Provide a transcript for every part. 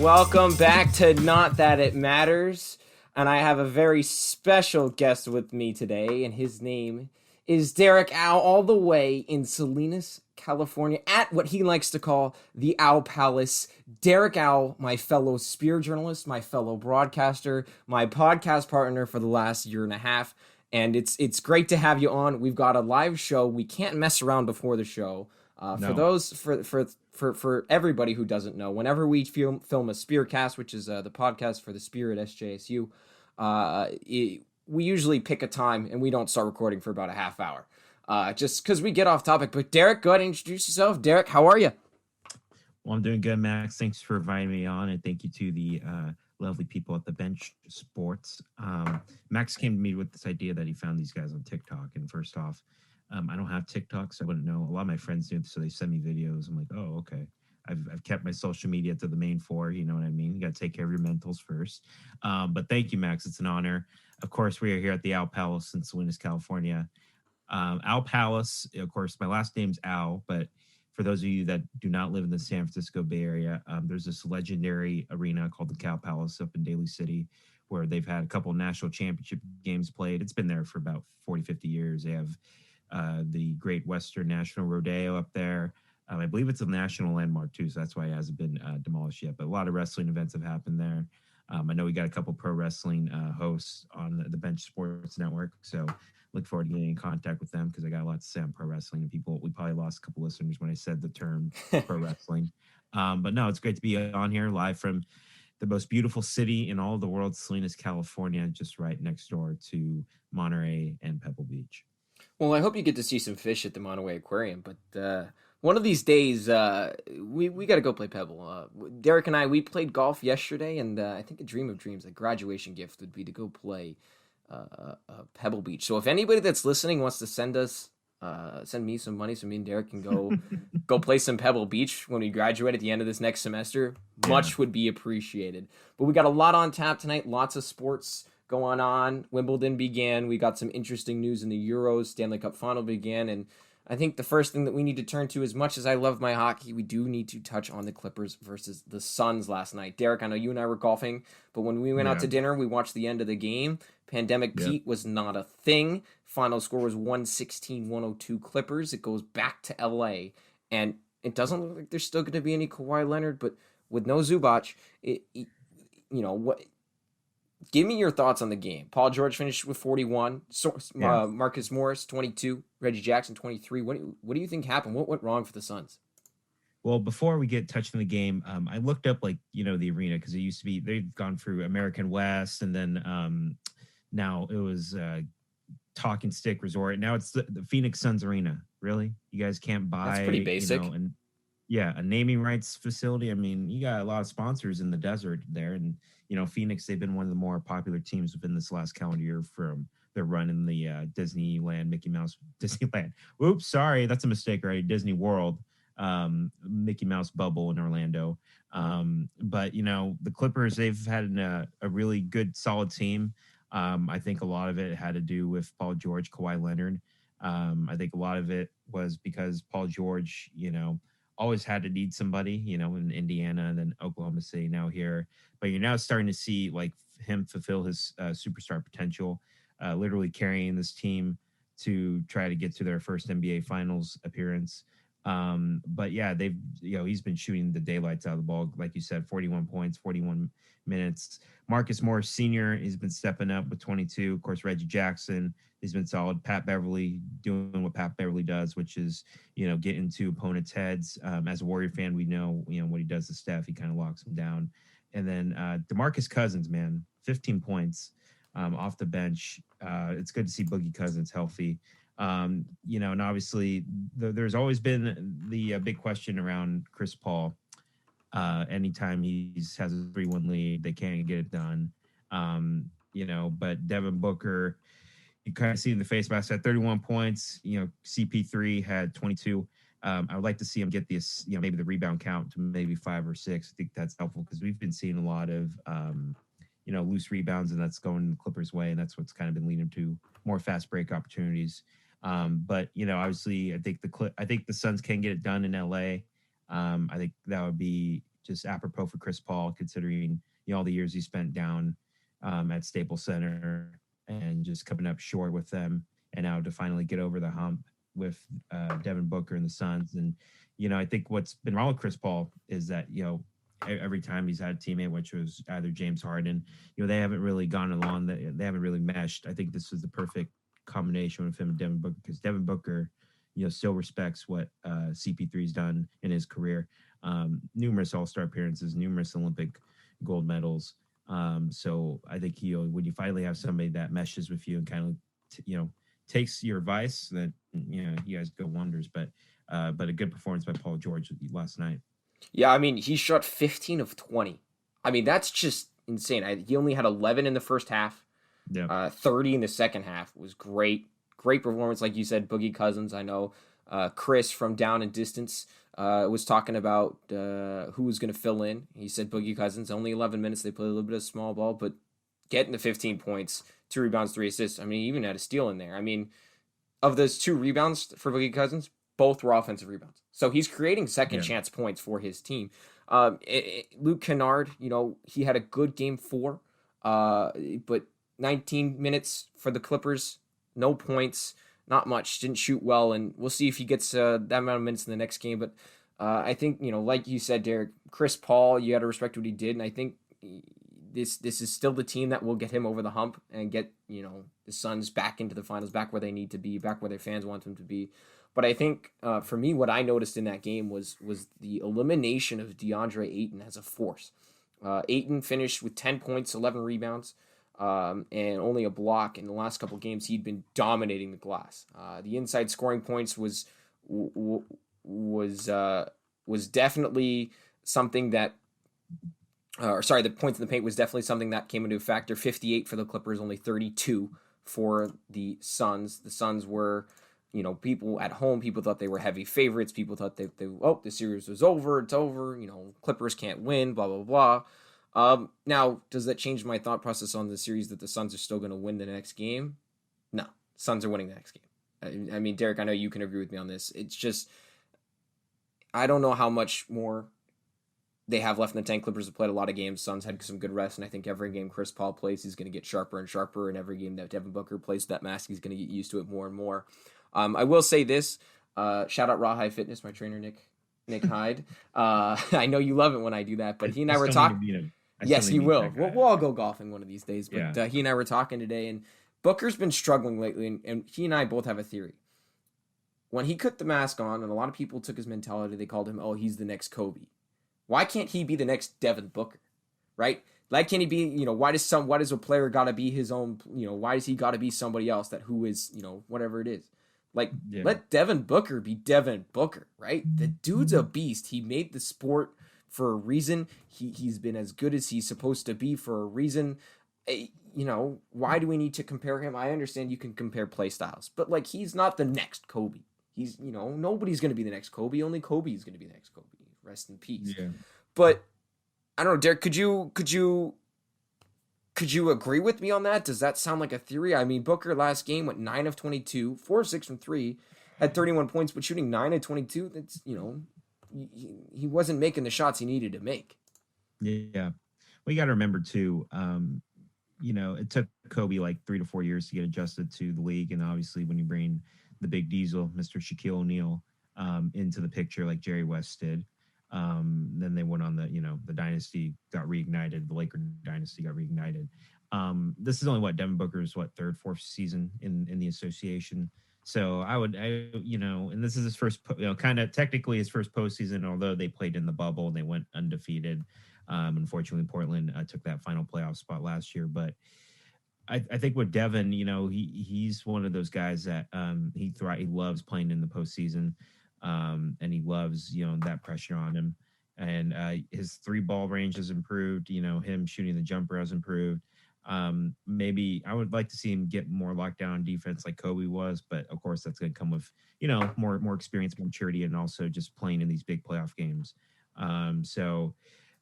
Welcome back to Not That It Matters. And I have a very special guest with me today, and his name is Derek Owl, all the way in Salinas, California, at what he likes to call the Owl Palace. Derek Owl, my fellow Spear journalist, my fellow broadcaster, my podcast partner for the last year and a half. And it's great to have you on. We've got a live show. We can't mess around before the show. For everybody who doesn't know, whenever we film a Spearcast, which is the podcast for the Spear at SJSU, we usually pick a time and we don't start recording for about a half hour, just because we get off topic. But Derek, go ahead and introduce yourself. Derek, how are you? Well, I'm doing good, Max. Thanks for inviting me on, and thank you to the lovely people at the Bench Sports. Max came to me with this idea that he found these guys on TikTok, and first off, I don't have TikTok, so I wouldn't know. A lot of my friends do, so they send me videos. I'm like, oh, okay. I've kept my social media to the main four. You know what I mean? You got to take care of your mentals first. But thank you, Max. It's an honor. Of course, we are here at the Owl Palace in Salinas, California. Owl Palace, of course, my last name's Owl, but for those of you that do not live in the San Francisco Bay Area, there's this legendary arena called the Cow Palace up in Daly City, where they've had a couple of national championship games played. It's been there for about 40, 50 years. They have the Great Western National Rodeo up there. I believe it's a national landmark too, so that's why it hasn't been demolished yet. But a lot of wrestling events have happened there. I know we got a couple pro wrestling hosts on the Bench Sports Network, so look forward to getting in contact with them because I got a lot to say on pro wrestling. And we probably lost a couple listeners when I said the term pro wrestling. But no, it's great to be on here live from the most beautiful city in all of the world, Salinas, California, just right next door to Monterey and Pebble Beach. Well, I hope you get to see some fish at the Monterey Aquarium, but one of these days, we got to go play Pebble. Derek and we played golf yesterday, and I think a dream of dreams, a graduation gift would be to go play Pebble Beach. So if anybody that's listening wants to send me some money so me and Derek can go play some Pebble Beach when we graduate at the end of this next semester, much would be appreciated. But we got a lot on tap tonight, lots of sports going on. Wimbledon began. We got some interesting news in the Euros. Stanley Cup final began. And I think the first thing that we need to turn to, as much as I love my hockey, we do need to touch on the Clippers versus the Suns last night. Derek, I know you and I were golfing, but when we went out to dinner, we watched the end of the game. Pandemic Pete was not a thing. Final score was 116-102 Clippers. It goes back to LA. And it doesn't look like there's still going to be any Kawhi Leonard, but with no Zubac, give me your thoughts on the game. Paul George finished with 41. Marcus Morris, 22. Reggie Jackson, 23. What do you think happened? What went wrong for the Suns? Well, before we get touching the game, I looked up the arena because it used to be they've gone through American West, and then now it was Talking Stick Resort. Now it's the Phoenix Suns Arena. Really, you guys can't buy? That's pretty basic. A naming rights facility. I mean, you got a lot of sponsors in the desert there, and Phoenix, they've been one of the more popular teams within this last calendar year from their run in the Disneyland, Disneyland. Oops, sorry, that's a mistake, right? Disney World, Mickey Mouse bubble in Orlando. But the Clippers, they've had a really good, solid team. I think a lot of it had to do with Paul George, Kawhi Leonard. I think a lot of it was because Paul George, always had to need somebody, in Indiana and then Oklahoma City, now here. But you're now starting to see him fulfill his superstar potential, literally carrying this team to try to get to their first NBA Finals appearance. But yeah, he's been shooting the daylights out of the ball. Like you said, 41 points, 41 minutes. Marcus Morris Sr., he's been stepping up with 22. Of course, Reggie Jackson, he's been solid. Pat Beverly doing what Pat Beverly does, which is, get into opponents' heads. As a Warrior fan, we know, what he does to Steph, he kind of locks him down. And then DeMarcus Cousins, man, 15 points off the bench. It's good to see Boogie Cousins healthy. And obviously there's always been the big question around Chris Paul. Anytime he has a 3-1 lead, they can't get it done. But Devin Booker, you kind of see in the face mask at 31 points. CP3 had 22. I would like to see him get this, maybe the rebound count to maybe 5 or 6. I think that's helpful because we've been seeing a lot of, loose rebounds, and that's going the Clippers' way, and that's what's kind of been leading to more fast break opportunities. But obviously, I think the Suns can get it done in LA. I think that would be just apropos for Chris Paul, considering all the years he spent down at Staples Center and just coming up short with them, and now to finally get over the hump with Devin Booker and the Suns. And I think what's been wrong with Chris Paul is that every time he's had a teammate, which was either James Harden, they haven't really gone along. They haven't really meshed. I think this is the perfect combination with him and Devin Booker, because Devin Booker, still respects what CP3's done in his career. Numerous All-Star appearances, numerous Olympic gold medals. So I think when you finally have somebody that meshes with you and kind of takes your advice, then you guys go wonders. But a good performance by Paul George last night. Yeah, I mean, he shot 15 of 20. I mean, that's just insane. He only had 11 in the first half. Yeah. 30 in the second half. It was great. Great performance, like you said, Boogie Cousins. I know Chris from Down and Distance was talking about who was going to fill in. He said Boogie Cousins, only 11 minutes. They played a little bit of small ball, but getting the 15 points, 2 rebounds, 3 assists. I mean, he even had a steal in there. I mean, of those 2 rebounds for Boogie Cousins, both were offensive rebounds. So he's creating second chance points for his team. Luke Kennard, he had a good game 4, but 19 minutes for the Clippers, no points, not much, didn't shoot well, and we'll see if he gets that amount of minutes in the next game. But I think, like you said, Derek, Chris Paul, you got to respect what he did, and I think this is still the team that will get him over the hump and get, the Suns back into the finals, back where they need to be, back where their fans want them to be. But I think, for me, what I noticed in that game was the elimination of DeAndre Ayton as a force. Ayton finished with 10 points, 11 rebounds, and only a block. In the last couple games, he'd been dominating the glass. The inside scoring points was definitely something that, the points in the paint was definitely something that came into a factor. 58 for the Clippers, only 32 for the Suns. The Suns were, people at home, people thought they were heavy favorites. People thought the series was over. It's over. Clippers can't win, blah, blah, blah. Now, does that change my thought process on the series that the Suns are still going to win the next game? No, Suns are winning the next game. I mean, Derek, I know you can agree with me on this. It's just, I don't know how much more they have left in the tank. Clippers have played a lot of games. Suns had some good rest, and I think every game Chris Paul plays, he's going to get sharper and sharper, and every game that Devin Booker plays that mask, he's going to get used to it more and more. I will say this, shout out Raw High Fitness, my trainer, Nick Hyde. I know you love it when I do that, but he and I were talking. Yes, he will. We'll all go golfing one of these days, but he and I were talking today, and Booker's been struggling lately, and he and I both have a theory. When he put the mask on, and a lot of people took his mentality, they called him, he's the next Kobe. Why can't he be the next Devin Booker, right? Like, can he be, why does a player got to be his own, why does he got to be somebody else who is, whatever it is? Let Devin Booker be Devin Booker, right? The dude's a beast. He made the sport for a reason. He's been as good as he's supposed to be for a reason. Why do we need to compare him? I understand you can compare play styles, but he's not the next Kobe. He's, nobody's going to be the next Kobe. Only Kobe is going to be the next Kobe. Rest in peace. Yeah. But I don't know, Derek, could you agree with me on that? Does that sound like a theory? I mean, Booker last game went 9 of 22, 4 of 6 from 3, had 31 points, but shooting 9 of 22, that's, he wasn't making the shots he needed to make. Yeah. Well, you got to remember too, it took Kobe 3 to 4 years to get adjusted to the league. And obviously when you bring the big diesel, Mr. Shaquille O'Neal, into the picture like Jerry West did, then they went on the dynasty got reignited. The Laker dynasty got reignited. This is only Devin Booker's third, fourth season in the association. So and this is his first, kind of technically his first postseason, although they played in the bubble and they went undefeated. Unfortunately, Portland took that final playoff spot last year. But I think with Devin, he's one of those guys that he loves playing in the postseason. And he loves, that pressure on him. And his 3-ball range has improved. Him shooting the jumper has improved. Maybe I would like to see him get more lockdown defense like Kobe was, but of course that's going to come with, more experience, more maturity, and also just playing in these big playoff games. So,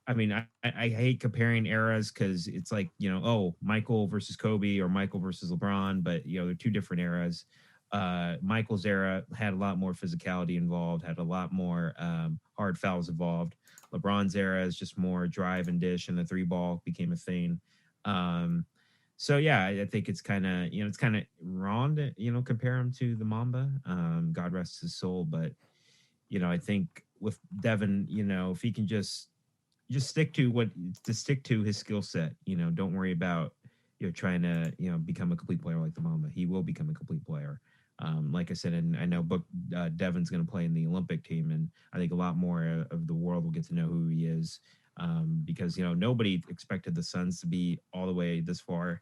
I mean, I hate comparing eras because it's Michael versus Kobe or Michael versus LeBron, but they're two different eras. Michael's era had a lot more physicality involved, had a lot more hard fouls involved. LeBron's era is just more drive and dish, and the three ball became a thing. Um, so yeah, I think it's kind of it's kind of wrong to compare him to the Mamba. God rest his soul, but I think with Devin, if he can just stick to his skill set. Don't worry about trying to become a complete player like the Mamba. He will become a complete player. Like I said, and I know Devin's going to play in the Olympic team, and I think a lot more of the world will get to know who he is, because nobody expected the Suns to be all the way this far,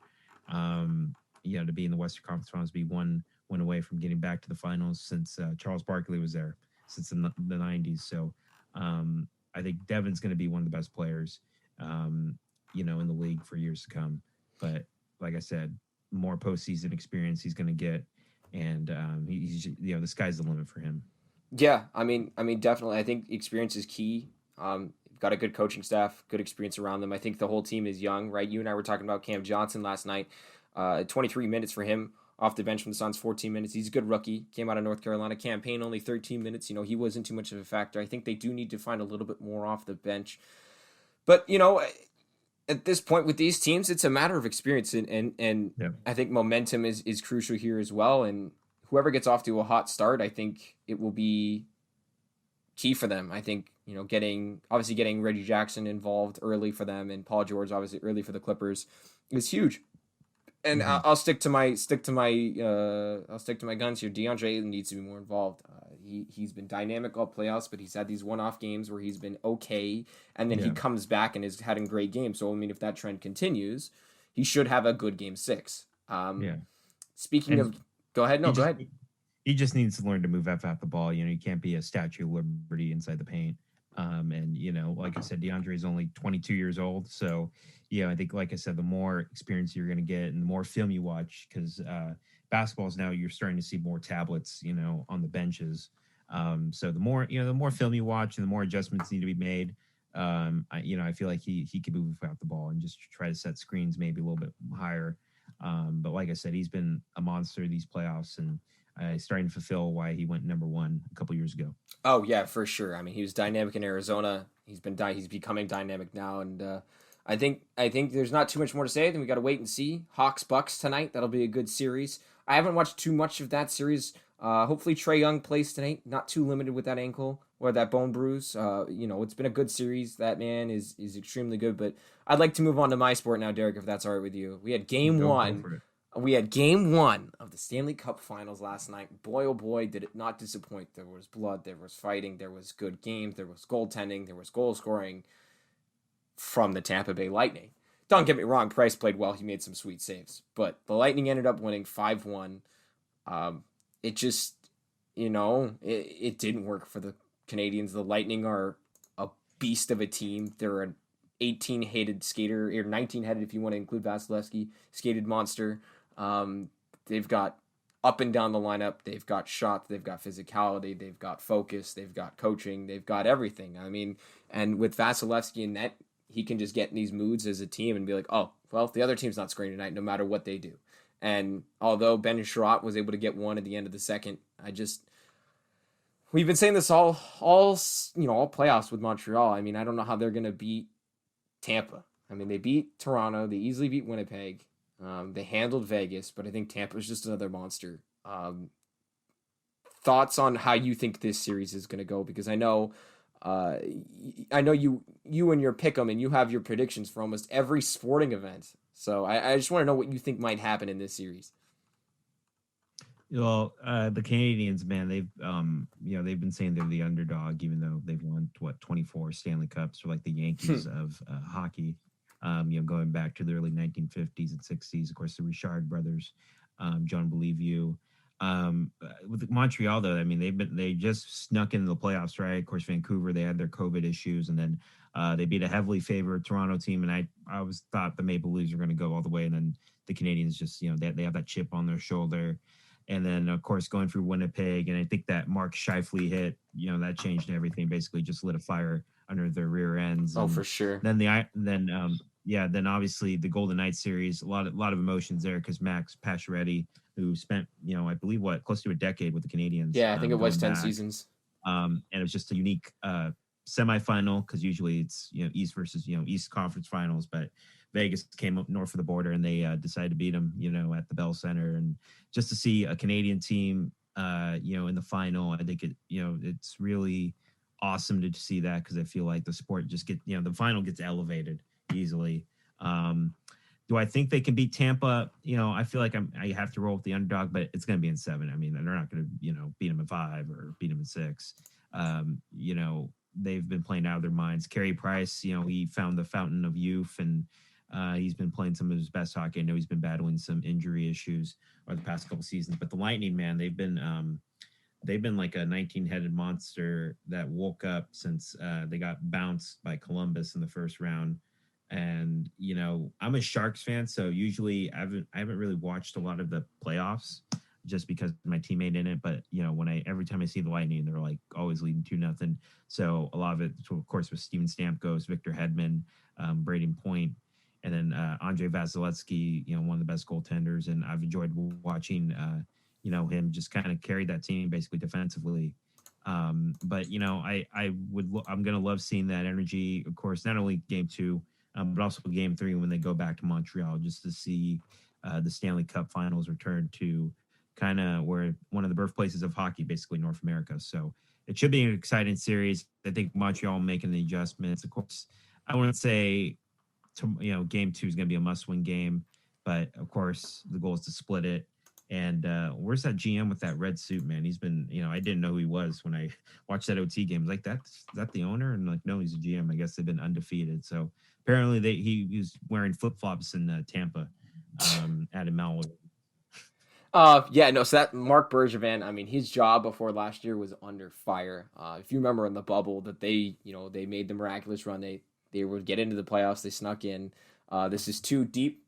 to be in the Western Conference Finals, be one win away from getting back to the finals since Charles Barkley was there since the 90s. So I think Devin's going to be one of the best players, in the league for years to come. But like I said, more postseason experience he's going to get, and he's the sky's the limit for him. Yeah, I mean, definitely. I think experience is key. Got a good coaching staff, good experience around them. I think the whole team is young, right? You and I were talking about Cam Johnson last night. 23 minutes for him off the bench from the Suns, 14 minutes. He's a good rookie. Came out of North Carolina. Campaign only 13 minutes. He wasn't too much of a factor. I think they do need to find a little bit more off the bench. But at this point with these teams, it's a matter of experience, and Yeah. I think momentum is crucial here as well. And whoever gets off to a hot start, I think it will be key for them. I think getting Reggie Jackson involved early for them, and Paul George obviously early for the Clippers is huge. And Mm-hmm. I'll stick to my guns here. DeAndre needs to be more involved. He's been dynamic all playoffs, but he's had these one-off games where he's been okay, and then he Yeah. comes back and is having great games. So I mean, if that trend continues, he should have a good game six. Yeah. Speaking And of, go ahead. No, he go just ahead. he just needs to learn to move at the ball. You can't be a Statue of Liberty inside the paint. And like I said, DeAndre is only 22 years old. So I think, like I said, the more experience you're going to get and the more film you watch, because basketballs now you're starting to see more tablets, on the benches. So the more film you watch and the more adjustments need to be made. I feel like he could move without the ball and just try to set screens maybe a little bit higher. But like I said, he's been a monster these playoffs, and starting to fulfill why he went number one a couple years ago. Oh yeah, for sure. I mean, he was dynamic in Arizona. He's becoming dynamic now, and I think there's not too much more to say. Then we got to wait and see. Hawks Bucks tonight. That'll be a good series. I haven't watched too much of that series. Hopefully Trae Young plays tonight. Not too limited with that ankle or that bone bruise. It's been a good series. That man is extremely good. But I'd like to move on to my sport now, Derek, if that's all right with you. We had game Go one. for it. We had game one of the Stanley Cup Finals last night. Boy, oh boy, did it not disappoint. There was blood, there was fighting, there was good games, there was goaltending, there was goal scoring from the Tampa Bay Lightning. Don't get me wrong, Price played well. He made some sweet saves. But the Lightning ended up winning 5-1. It just, it didn't work for the Canadians. The Lightning are a beast of a team. They're an 18-headed skater, or 19-headed if you want to include Vasilevsky, skated monster. They've got up and down the lineup. They've got shots. They've got physicality. They've got focus. They've got coaching. They've got everything. I mean, and with Vasilevsky in net, he can just get in these moods as a team and be like, oh, well, the other team's not scoring tonight, no matter what they do. And although Ben Sherratt was able to get one at the end of the second, we've been saying this all playoffs with Montreal. I mean, I don't know how they're going to beat Tampa. I mean, they beat Toronto. They easily beat Winnipeg. They handled Vegas, but I think Tampa is just another monster. Thoughts on how you think this series is going to go? Because I know you and your pick'em, and you have your predictions for almost every sporting event. So I just want to know what you think might happen in this series. Well, the Canadians, man, they've been saying they're the underdog, even though they've won 24 Stanley Cups, or like the Yankees of hockey. Going back to the early 1950s and 60s, of course, the Richard brothers, John Believue. With Montreal, though, I mean, they just snuck into the playoffs, right? Of course, Vancouver, they had their COVID issues, and then they beat a heavily favored Toronto team, and I always thought the Maple Leafs were going to go all the way, and then the Canadians just, they have that chip on their shoulder. And then, of course, going through Winnipeg, and I think that Mark Scheifele hit, that changed everything. Basically, just lit a fire under their rear ends. Oh, And for sure. then yeah, then obviously the Golden Knights series, a lot of emotions there because Max Pacioretty, who spent, I believe what, close to a decade with the Canadians, Yeah, I think it was going 10 back. seasons. And it was just a unique semifinal because usually it's East versus East Conference Finals, but Vegas came up north of the border and they decided to beat them, at the Bell Center, and just to see a Canadian team, in the final, I think it's really awesome to see that because I feel like the sport just the final gets elevated easily. Um, do I think they can beat Tampa? I feel like I have to roll with the underdog, but it's going to be in 7. I mean, they're not going to, beat them in 5 or beat them in 6. They've been playing out of their minds. Carey Price, he found the fountain of youth, and he's been playing some of his best hockey. I know he's been battling some injury issues over the past couple seasons, but the Lightning, man, they've been like a 19-headed monster that woke up since they got bounced by Columbus in the first round. And I'm a Sharks fan, so usually I haven't really watched a lot of the playoffs just because my teammate in it. But every time I see the Lightning, they're like always leading 2-0. So a lot of it, of course, with Steven Stamkos, Victor Hedman, Braden Point, and then Andre Vasilevsky, one of the best goaltenders. And I've enjoyed watching him just kind of carry that team basically defensively. But I'm gonna love seeing that energy, of course, not only game 2, but also game 3 when they go back to Montreal, just to see the Stanley Cup Finals return to kind of where one of the birthplaces of hockey, basically North America. So it should be an exciting series. I think Montreal making the adjustments. Of course, I wouldn't say game 2 is going to be a must-win game, but of course the goal is to split it. And where's that GM with that red suit, man? He's been, I didn't know who he was when I watched that OT game. I was like, is that the owner? And like, no, he's a GM. I guess they've been undefeated. So apparently he was wearing flip flops in Tampa at a Maui. Yeah, no. So that Mark Bergevin, I mean, his job before last year was under fire. If you remember in the bubble that they made the miraculous run, they would get into the playoffs, they snuck in. This is 2 deep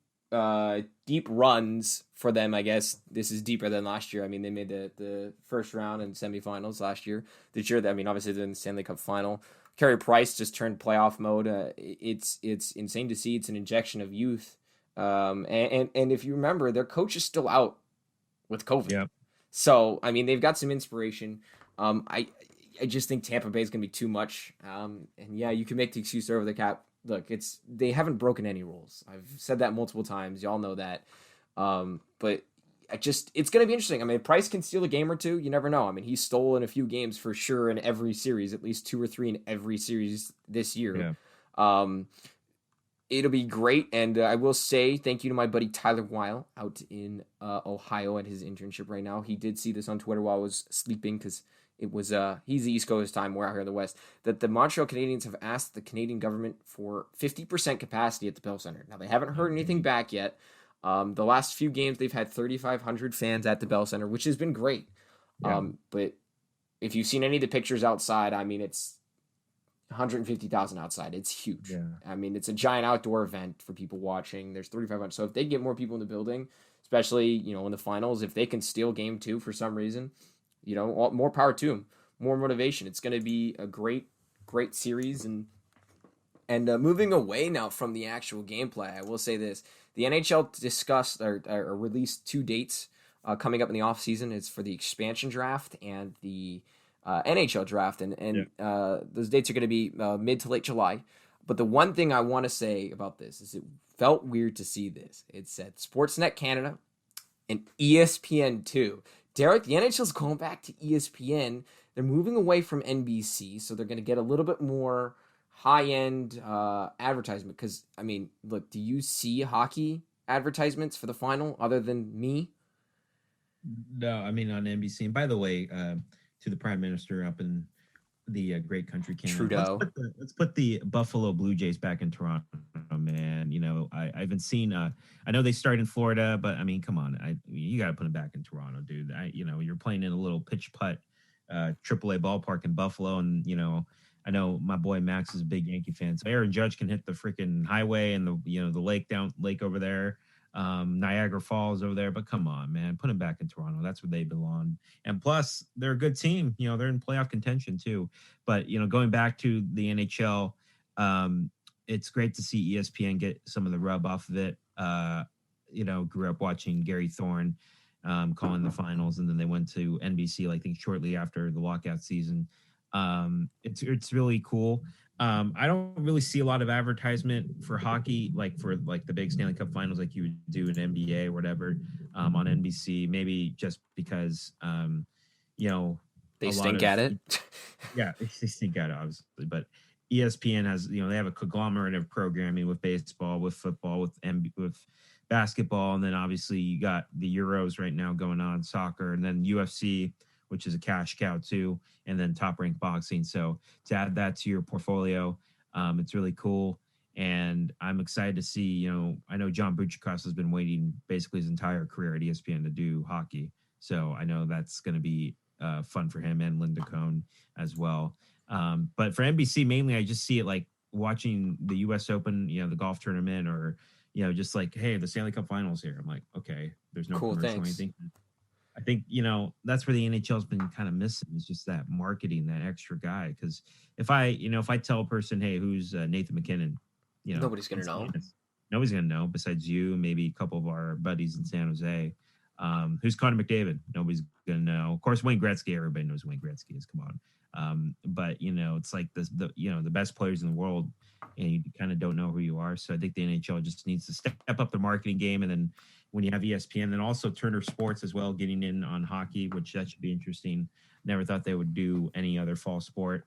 runs for them. I guess this is deeper than last year. I mean, they made the first round and semifinals last year. This year, I mean, obviously they're in the Stanley Cup final. Carey Price just turned playoff mode. It's insane to see. It's an injection of youth. And if you remember, their coach is still out with COVID. Yep. So I mean, they've got some inspiration. I just think Tampa Bay is going to be too much. And yeah, you can make the excuse over the cap. Look, they haven't broken any rules. I've said that multiple times. Y'all know that. But it's going to be interesting. I mean, Price can steal a game or two. You never know. I mean, he's stolen a few games for sure in every series, at least 2 or 3 in every series this year. Yeah. It'll be great, and I will say thank you to my buddy Tyler Weil out in Ohio at his internship right now. He did see this on Twitter while I was sleeping because it was he's the East Coast time, we're out here in the West. That the Montreal Canadiens have asked the Canadian government for 50% capacity at the Bell Center. Now they haven't heard anything back yet. The last few games they've had 3,500 fans at the Bell Center, which has been great. Yeah. But if you've seen any of the pictures outside, I mean it's 150,000 outside. It's huge. Yeah. I mean, it's a giant outdoor event for people watching. There's 3,500. So if they get more people in the building, especially, in the finals, if they can steal game 2 for some reason, more power to them, more motivation. It's going to be a great, great series. And moving away now from the actual gameplay, I will say this. The NHL discussed or released 2 dates coming up in the offseason. It's for the expansion draft and the NHL draft, and those dates are going to be mid to late July. But the one thing I want to say about this is it felt weird to see this. It said Sportsnet Canada and ESPN2. Derek, the NHL's going back to ESPN. They're moving away from NBC, so they're going to get a little bit more high-end advertisement. Because, I mean, look, do you see hockey advertisements for the final other than me? No, I mean on NBC. And by the way, to the Prime Minister up in the great country Canada, Trudeau. Let's put the Buffalo Blue Jays back in Toronto, man. I haven't seen. I know they start in Florida, but I mean, come on, you got to put them back in Toronto, dude. You're playing in a little pitch putt AAA ballpark in Buffalo, and I know my boy Max is a big Yankee fan, so Aaron Judge can hit the freaking highway and the lake over there. Niagara Falls over there, but come on, man, put them back in Toronto. That's where they belong. And plus, they're a good team. They're in playoff contention too. But going back to the NHL, it's great to see ESPN get some of the rub off of it. Grew up watching Gary Thorne calling the finals, and then they went to NBC, I think, shortly after the lockout season. It's really cool. I don't really see a lot of advertisement for hockey, for the big Stanley Cup Finals, like you would do in NBA or whatever, on NBC. Maybe just because they stink at it. Yeah, they stink at it, obviously, but ESPN has, they have a conglomerate of programming with baseball, with football, with basketball, and then obviously you got the Euros right now going on, soccer, and then UFC, which is a cash cow too, and then Top Rank Boxing. So to add that to your portfolio, it's really cool, and I'm excited to see. I know John Buccigross has been waiting basically his entire career at ESPN to do hockey, so I know that's going to be fun for him and Linda Cohn as well. But for NBC mainly, I just see it like watching the U.S. Open, the golf tournament, or just like, hey, the Stanley Cup Finals here. I'm like, okay, there's no cool, commercial or anything. I think that's where the NHL's been kind of missing, is just that marketing, that extra guy. Because if I tell a person, hey, who's Nathan MacKinnon, nobody's gonna know. Nobody's gonna know besides you, maybe a couple of our buddies in San Jose. Who's Connor McDavid? Nobody's gonna know. Of course, Wayne Gretzky. Everybody knows who Wayne Gretzky is. Come on. But it's like the best players in the world, and you kind of don't know who you are. So I think the NHL just needs to step up the marketing game, and then when you have ESPN, then also Turner Sports as well, getting in on hockey, which that should be interesting. Never thought they would do any other fall sport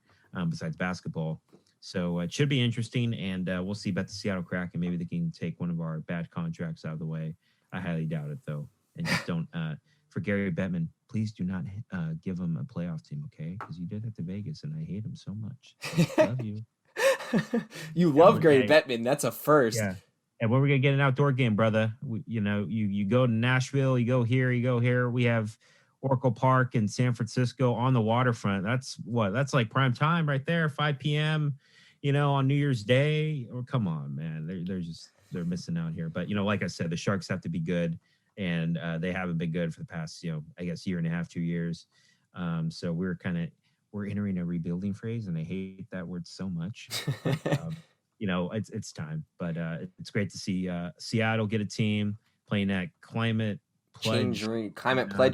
besides basketball. So it should be interesting, and we'll see about the Seattle Kraken. Maybe they can take one of our bad contracts out of the way. I highly doubt it, though. And just don't, for Gary Bettman, please do not give him a playoff team, okay? Because you did that to Vegas, and I hate him so much. So, love you. You love Gary Bettman. That's a first. Yeah. And when we're going to get an outdoor game, brother, you go to Nashville, you go here. We have Oracle Park in San Francisco on the waterfront. That's like prime time right there, 5 p.m., on New Year's Day. Or come on, man. They're missing out here. But, like I said, the Sharks have to be good. And they haven't been good for the past, I guess, year and a half, 2 years. So we're entering a rebuilding phase, and I hate that word so much. It's time. But it's great to see Seattle get a team playing at Climate Pledge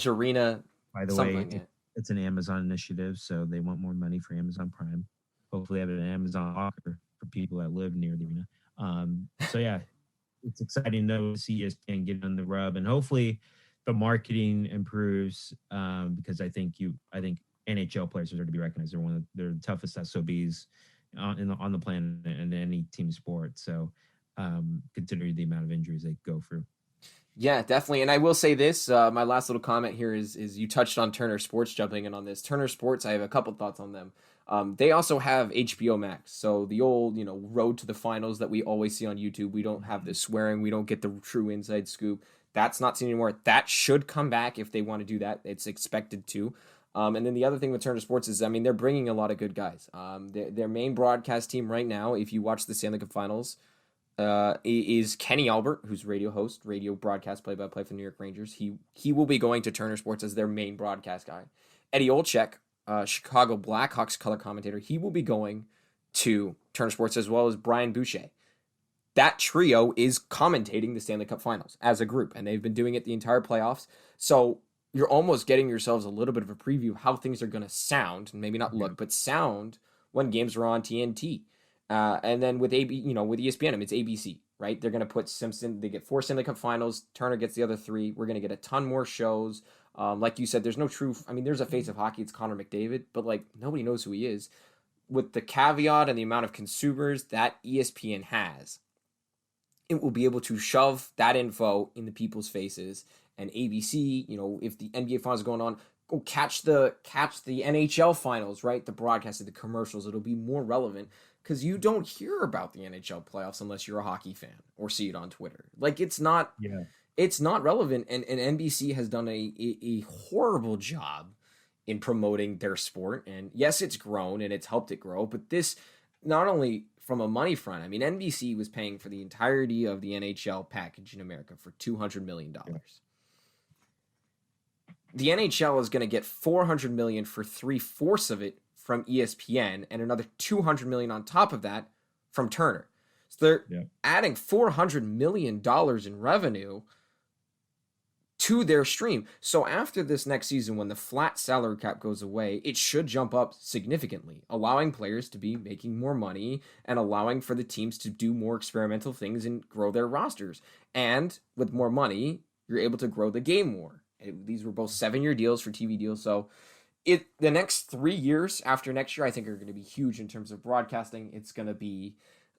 Arena. By the way, it's an Amazon initiative, so they want more money for Amazon Prime. Hopefully, have an Amazon locker for people that live near the arena. So yeah. It's exciting to see ESPN get on the rub, and hopefully the marketing improves because I think NHL players are to be recognized. They're the toughest SOBs on the planet in any team sport. So considering the amount of injuries they go through. Yeah, definitely. And I will say this, my last little comment here is you touched on Turner Sports, jumping in on this. Turner Sports, I have a couple thoughts on them. They also have HBO Max. So the old, road to the finals that we always see on YouTube, we don't have the swearing. We don't get the true inside scoop. That's not seen anymore. That should come back if they want to do that. It's expected to. And then the other thing with Turner Sports is, they're bringing a lot of good guys. Their main broadcast team right now, if you watch the Stanley Cup Finals, is Kenny Albert, who's radio host, radio broadcast play-by-play for the New York Rangers. He will be going to Turner Sports as their main broadcast guy. Eddie Olczyk, Chicago Blackhawks color commentator, he will be going to Turner Sports, as well as Brian Boucher. That trio is commentating the Stanley Cup Finals as a group, and they've been doing it the entire playoffs. So you're almost getting yourselves a little bit of a preview of how things are going to sound, maybe not look, but sound when games are on TNT. And then with with ESPN, it's ABC, right? They're going to put Simpson. They get 4 Stanley Cup Finals. Turner gets the other 3. We're going to get a ton more shows. Like you said, there's no true. There's a face of hockey. It's Connor McDavid, but nobody knows who he is. With the caveat and the amount of consumers that ESPN has, it will be able to shove that info in the people's faces. And ABC, if the NBA Finals are going on, go catch the NHL Finals, right? The broadcast of the commercials. It'll be more relevant. Because you don't hear about the NHL playoffs unless you're a hockey fan or see it on Twitter. It's not relevant. And NBC has done a horrible job in promoting their sport. And yes, it's grown and it's helped it grow. But this, not only from a money front, NBC was paying for the entirety of the NHL package in America for $200 million. Yeah. The NHL is going to get $400 million for 3/4 of it from ESPN, and another $200 million on top of that from Turner. So they're Yeah. adding $400 million in revenue to their stream. So after this next season, when the flat salary cap goes away, it should jump up significantly, allowing players to be making more money and allowing for the teams to do more experimental things and grow their rosters. And with more money, you're able to grow the game more. These were both 7-year deals for TV deals. So the next 3 years after next year, I think are going to be huge in terms of broadcasting. It's going to be,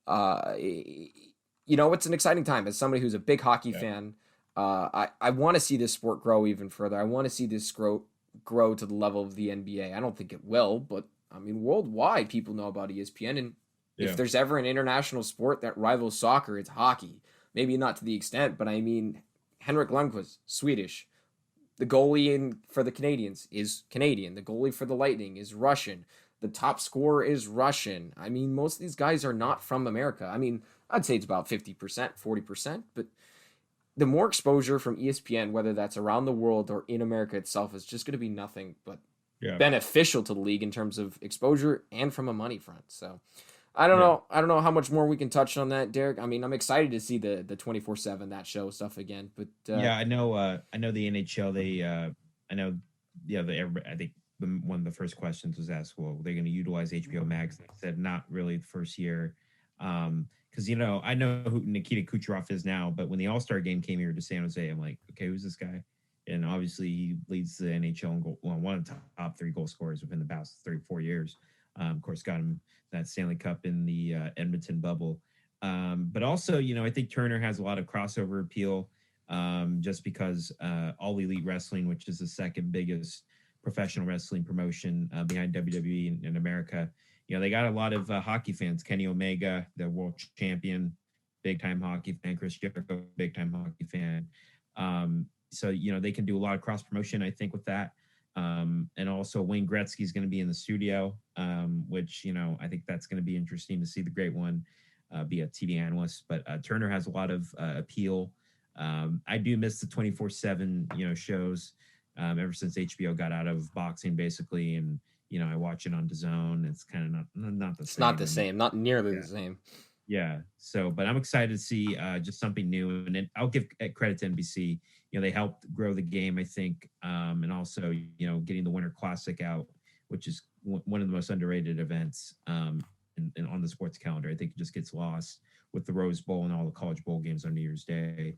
it's an exciting time as somebody who's a big hockey fan. I want to see this sport grow even further. I want to see this grow to the level of the NBA. I don't think it will, but I mean, worldwide, people know about ESPN. And if there's ever an international sport that rivals soccer, it's hockey. Maybe not to the extent, but I mean, Henrik Lundqvist, Swedish. The goalie for the Canadians is Canadian. The goalie for the Lightning is Russian. The top scorer is Russian. I mean, most of these guys are not from America. I mean, I'd say it's about 50%, 40%, but the more exposure from ESPN, whether that's around the world or in America itself, is just going to be nothing but beneficial to the league in terms of exposure and from a money front. So I don't know. I don't know how much more we can touch on that, Derek. I mean, I'm excited to see the 24/7 that show stuff again. But I know the NHL. I think one of the first questions was asked, well, they're going to utilize HBO Max. They said not really the first year. Because I know who Nikita Kucherov is now, but when the All-Star game came here to San Jose, I'm like, okay, who's this guy? And obviously, he leads the NHL in one of the top 3 goal scorers within the past 3-4 years. Of course, got him that Stanley Cup in the Edmonton bubble. But also, I think Turner has a lot of crossover appeal, just because All Elite Wrestling, which is the second biggest professional wrestling promotion behind WWE in America, they got a lot of hockey fans. Kenny Omega, the world champion, big time hockey fan. Chris Jericho, big time hockey fan. So they can do a lot of cross promotion, I think, with that. And also Wayne Gretzky is going to be in the studio, which I think that's going to be interesting to see the Great One be a TV analyst. But Turner has a lot of appeal. I do miss the 24/7 shows ever since HBO got out of boxing, basically, and I watch it on DAZN. It's kind of not the same. It's not the same, not nearly the same. Yeah. So, but I'm excited to see just something new, and I'll give credit to NBC. They helped grow the game, I think, and also getting the Winter Classic out, which is one of the most underrated events on the sports calendar. I think it just gets lost with the Rose Bowl and all the college bowl games on New Year's Day.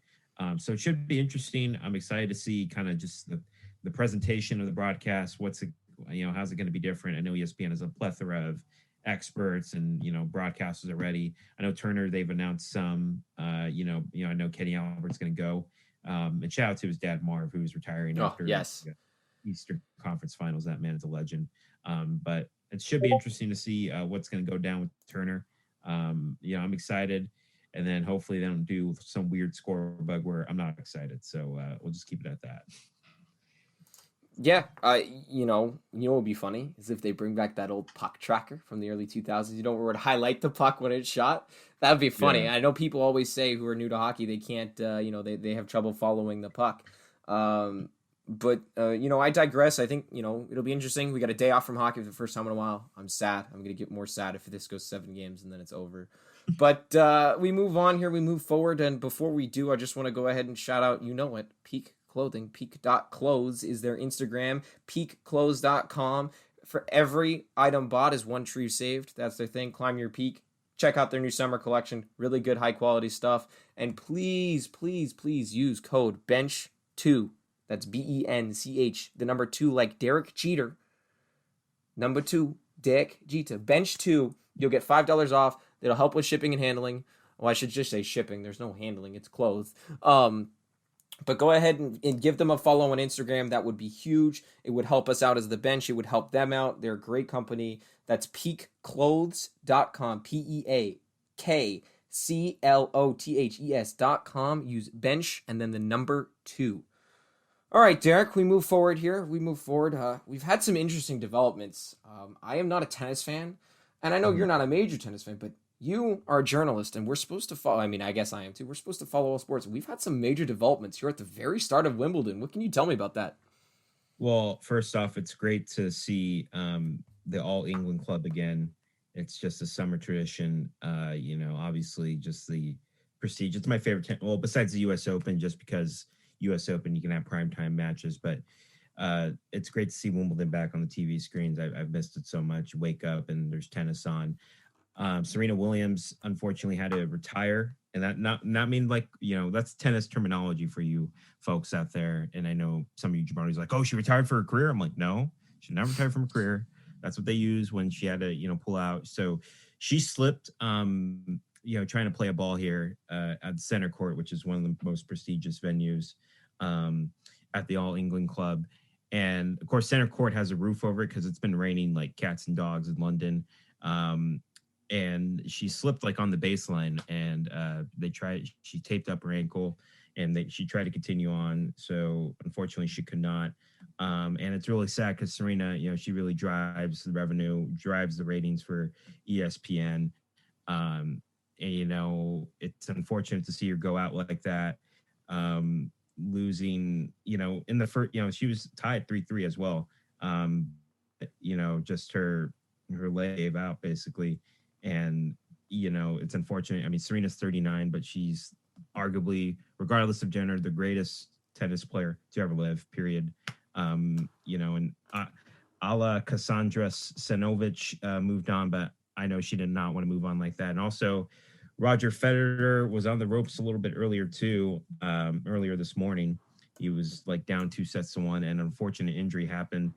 So it should be interesting. I'm excited to see kind of just the presentation of the broadcast. How's it going to be different? I know ESPN has a plethora of experts and broadcasters already. I know Turner, they've announced some. I know Kenny Albert's going to go. And shout out to his dad Marv, who's retiring after the Eastern Conference Finals. That man is a legend. But it should be interesting to see what's going to go down with Turner. I'm excited, and then hopefully they don't do some weird score bug where I'm not excited. So we'll just keep it at that. Yeah, what would be funny is if they bring back that old puck tracker from the early 2000s. Where it would highlight the puck when it's shot. That would be funny. Yeah. I know people always say who are new to hockey, they can't, they have trouble following the puck. But I digress. I think, it'll be interesting. We got a day off from hockey for the first time in a while. I'm sad. I'm going to get more sad if this goes 7 games and then it's over. But we move on here. We move forward. And before we do, I just want to go ahead and shout out, Peak Clothing. Peak.clothes is their Instagram. Peakclothes.com. For every item bought is one tree saved. That's their thing. Climb your peak. Check out their new summer collection. Really good, high quality stuff. And please, please, please use code BENCH2. That's BENCH. The number 2, like Derek Jeter. Number 2, Derek Jeter. BENCH2. You'll get $5 off. It'll help with shipping and handling. Well, I should just say shipping. There's no handling. It's clothes. But go ahead and give them a follow on Instagram. That would be huge. It would help us out as the bench. It would help them out. They're a great company. That's peakclothes.com. PEAKCLOTHES.com. Use bench and then the number 2. All right, Derek, we move forward here. We've had some interesting developments. I am not a tennis fan, and I know you're not a major tennis fan, but you are a journalist, and we're supposed to follow. I mean, I guess I am too. We're supposed to follow all sports. We've had some major developments here at the very start of Wimbledon. What can you tell me about that? Well, first off, it's great to see the All England Club again It's just a summer tradition. Obviously just the prestige. It's my favorite. Well, besides the U.S. Open, just because U.S. Open you can have primetime matches, but it's great to see Wimbledon back on the TV screens. I've missed it so much. Wake up and there's tennis on. Serena Williams unfortunately had to retire, and that not mean like that's tennis terminology for you folks out there. And I know some of you jabronis like, oh, she retired for her career. I'm like, no, she never retired from her career. That's what they use when she had to pull out. So she slipped. Trying to play a ball here at Center Court, which is one of the most prestigious venues at the All England Club. And of course, Center Court has a roof over it because it's been raining like cats and dogs in London. And she slipped like on the baseline, and she taped up her ankle, and she tried to continue on. So unfortunately, she could not. And it's really sad because Serena, she really drives the revenue, drives the ratings for ESPN. And it's unfortunate to see her go out like that, losing. In the first, she was tied 3-3 as well. Just her leg gave out basically, and it's unfortunate. I mean, Serena's 39, but she's arguably, regardless of gender, the greatest tennis player to ever live. Period. And a la Cassandra Stanovic moved on, but I know she did not want to move on like that. And also, Roger Federer was on the ropes a little bit earlier too. Earlier this morning, he was like down 2-1, and an unfortunate injury happened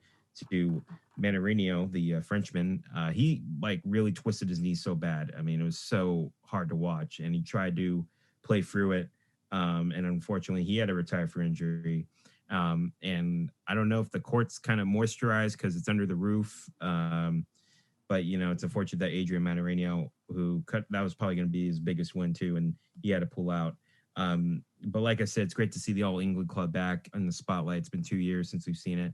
to Mannarino, the Frenchman. He like really twisted his knee so bad. I mean, it was so hard to watch, and he tried to play through it. And unfortunately, he had to retire for injury. And I don't know if the court's kind of moisturized because it's under the roof. But it's unfortunate that Adrian Mannarino, that was probably going to be his biggest win too, and he had to pull out. But like I said, it's great to see the All England Club back in the spotlight. It's been 2 years since we've seen it.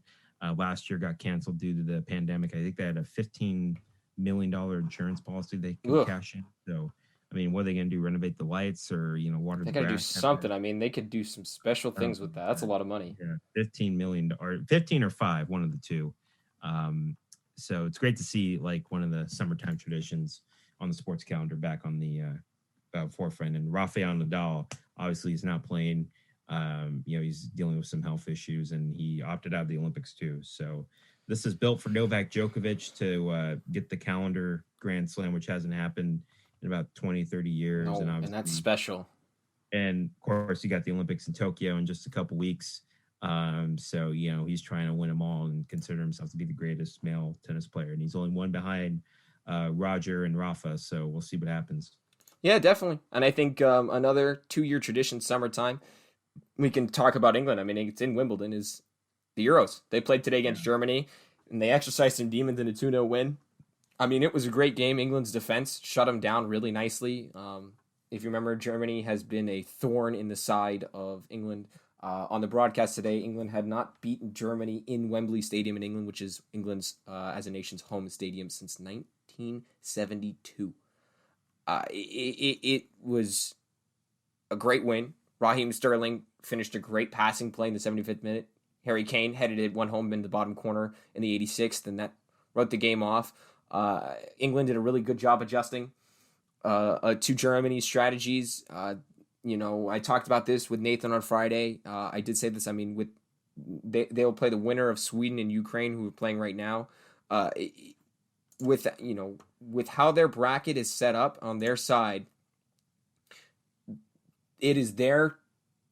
Last year got canceled due to the pandemic. I think they had a $15 million insurance policy they could cash in. So, I mean, what are they going to do? Renovate the lights or, water the grass? They got to do something. I mean, they could do some special things with that. That's a lot of money. Yeah, 15 million or 15 or 5, one of the two. So it's great to see like one of the summertime traditions on the sports calendar back on the forefront. And Rafael Nadal obviously is not playing. He's dealing with some health issues, and he opted out of the Olympics too. So this is built for Novak Djokovic to get the calendar Grand Slam, which hasn't happened in about 20, 30 years. No, and that's special. And of course, you got the Olympics in Tokyo in just a couple weeks. So, he's trying to win them all and consider himself to be the greatest male tennis player. And he's only one behind Roger and Rafa. So we'll see what happens. Yeah, definitely. And I think another 2-year tradition, summertime, we can talk about England. I mean, it's in Wimbledon, is the Euros. They played today against Germany, and they exercised some demons in a 2-0 win. I mean, it was a great game. England's defense shut them down really nicely. If you remember, Germany has been a thorn in the side of England. On the broadcast today, England had not beaten Germany in Wembley Stadium in England, which is England's, as a nation's, home stadium since 1972. It was a great win. Raheem Sterling finished a great passing play in the 75th minute. Harry Kane headed it one home in the bottom corner in the 86th, and that wrote the game off. England did a really good job adjusting to Germany's strategies. I talked about this with Nathan on Friday. I did say this. I mean, they'll play the winner of Sweden and Ukraine, who are playing right now. With how their bracket is set up on their side, it is their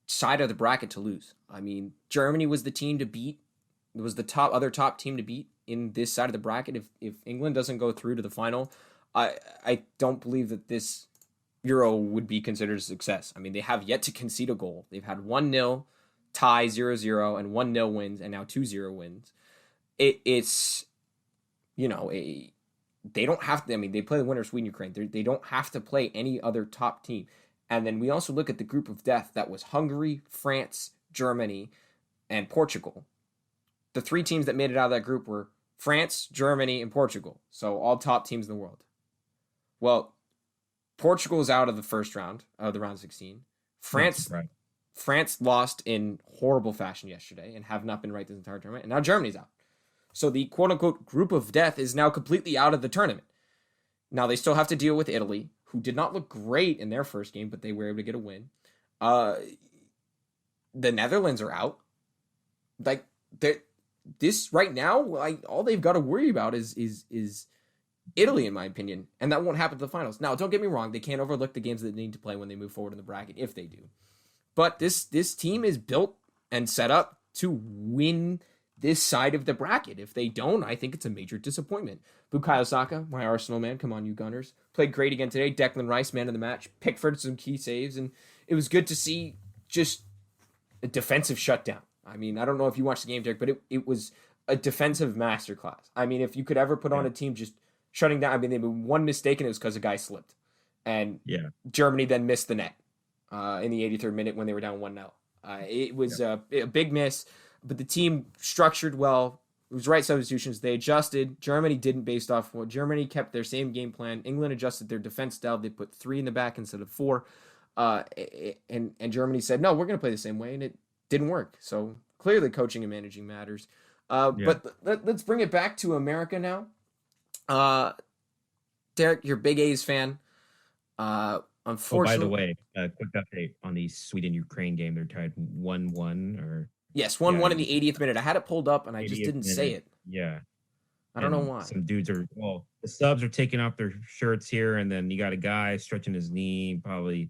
side of the bracket to lose. I mean, Germany was the team to beat. It was the other top team to beat in this side of the bracket. If England doesn't go through to the final, I don't believe that this Euro would be considered a success. I mean, they have yet to concede a goal. They've had 1-0, tie 0-0, and 1-0 wins, and now 2-0 wins. It's, they don't have to, I mean, they play the winner of Sweden, Ukraine. They don't have to play any other top team. And then we also look at the group of death that was Hungary, France, Germany, and Portugal. The 3 teams that made it out of that group were France, Germany, and Portugal. So all top teams in the world. Well, Portugal is out of the first round, of the round of 16. France lost in horrible fashion yesterday and have not been right this entire tournament. And now Germany's out. So the quote-unquote group of death is now completely out of the tournament. Now they still have to deal with Italy, who did not look great in their first game, but they were able to get a win. Uh, the Netherlands are out. Like this right now, like all they've got to worry about is Italy, in my opinion, and that won't happen to the finals. Now, don't get me wrong; they can't overlook the games that they need to play when they move forward in the bracket, if they do. But this team is built and set up to win this side of the bracket. If they don't, I think it's a major disappointment. Bukayo Saka, my Arsenal man, come on, you Gunners, played great again today. Declan Rice, man of the match. Pickford, some key saves, and it was good to see just a defensive shutdown. I mean, I don't know if you watched the game, Derek, but it was a defensive masterclass. I mean, if you could ever put on a team just shutting down, I mean, they made one mistake and it was because a guy slipped. And Germany then missed the net in the 83rd minute when they were down 1-0. It was a big miss, but the team structured well. It was right substitutions. They adjusted. Germany didn't based off what Germany kept their same game plan. England adjusted their defense style. They put 3 in the back instead of 4. And Germany said, no, we're going to play the same way. And it didn't work. So clearly coaching and managing matters. But let's bring it back to America now. Derek, you're a big A's fan. Unfortunately, by the way, quick update on the Sweden-Ukraine game. They're tied 1-1 or... Yes, 1-1 in the 80th minute. I had it pulled up and I just didn't say it. Yeah. I don't know why. Some dudes are, the subs are taking off their shirts here, and then you got a guy stretching his knee, probably,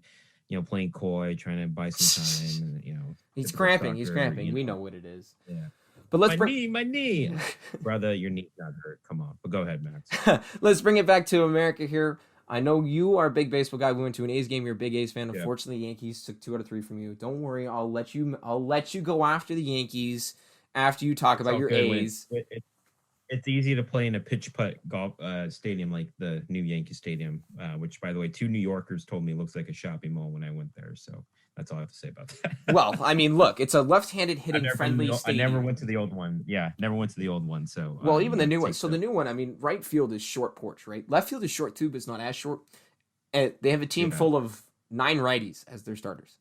playing coy, trying to buy some time. And, he's cramping. He's cramping. We know what it is. Yeah. But let's my knee. Brother, your knee's not hurt. Come on. But go ahead, Max. Let's bring it back to America here. I know you are a big baseball guy. We went to an A's game. You're a big A's fan. Unfortunately, the Yankees took 2 out of 3 from you. Don't worry. I'll let you go after the Yankees after you talk about your A's. It's easy to play in a pitch putt golf stadium like the new Yankee Stadium, which, by the way, 2 New Yorkers told me looks like a shopping mall when I went there. So that's all I have to say about that. Well, I mean, look, it's a left-handed hitting friendly stadium. I never went to the old one. Yeah, never went to the old one. So even the new one. So the new one, I mean, right field is short porch, right? Left field is short too, but it's not as short. And they have a team full of 9 righties as their starters.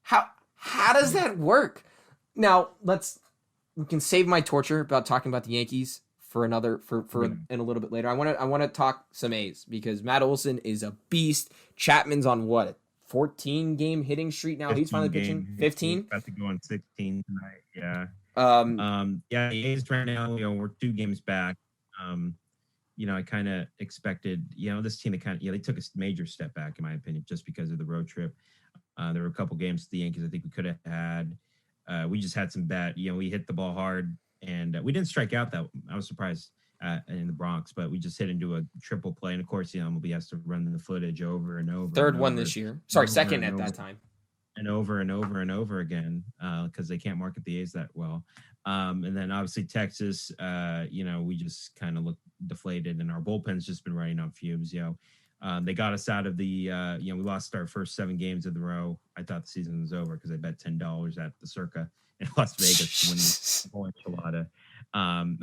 How does that work? Now we can save my torture about talking about the Yankees for in a little bit later. I want to talk some A's because Matt Olson is a beast. Chapman's on what? 14 game hitting streak now. He's finally pitching 15. About to go on 16 tonight. Yeah. The A's right now, we're 2 games back. I kind of expected, this team to they took a major step back in my opinion, just because of the road trip. There were a couple games to the Yankees I think we could have had. We just had some bad, we hit the ball hard and we didn't strike out that. I was surprised in the Bronx, but we just hit into a triple play. And of course, MLB has to run the footage over and over. Third one this year. Sorry, second at that time. And over and over and over again because they can't market the A's that well. And then obviously Texas, we just kind of look deflated and our bullpen's just been running on fumes. They got us out of the, we lost our first 7 games of the row. I thought the season was over because I bet $10 at the Circa in Las Vegas to win the whole enchilada.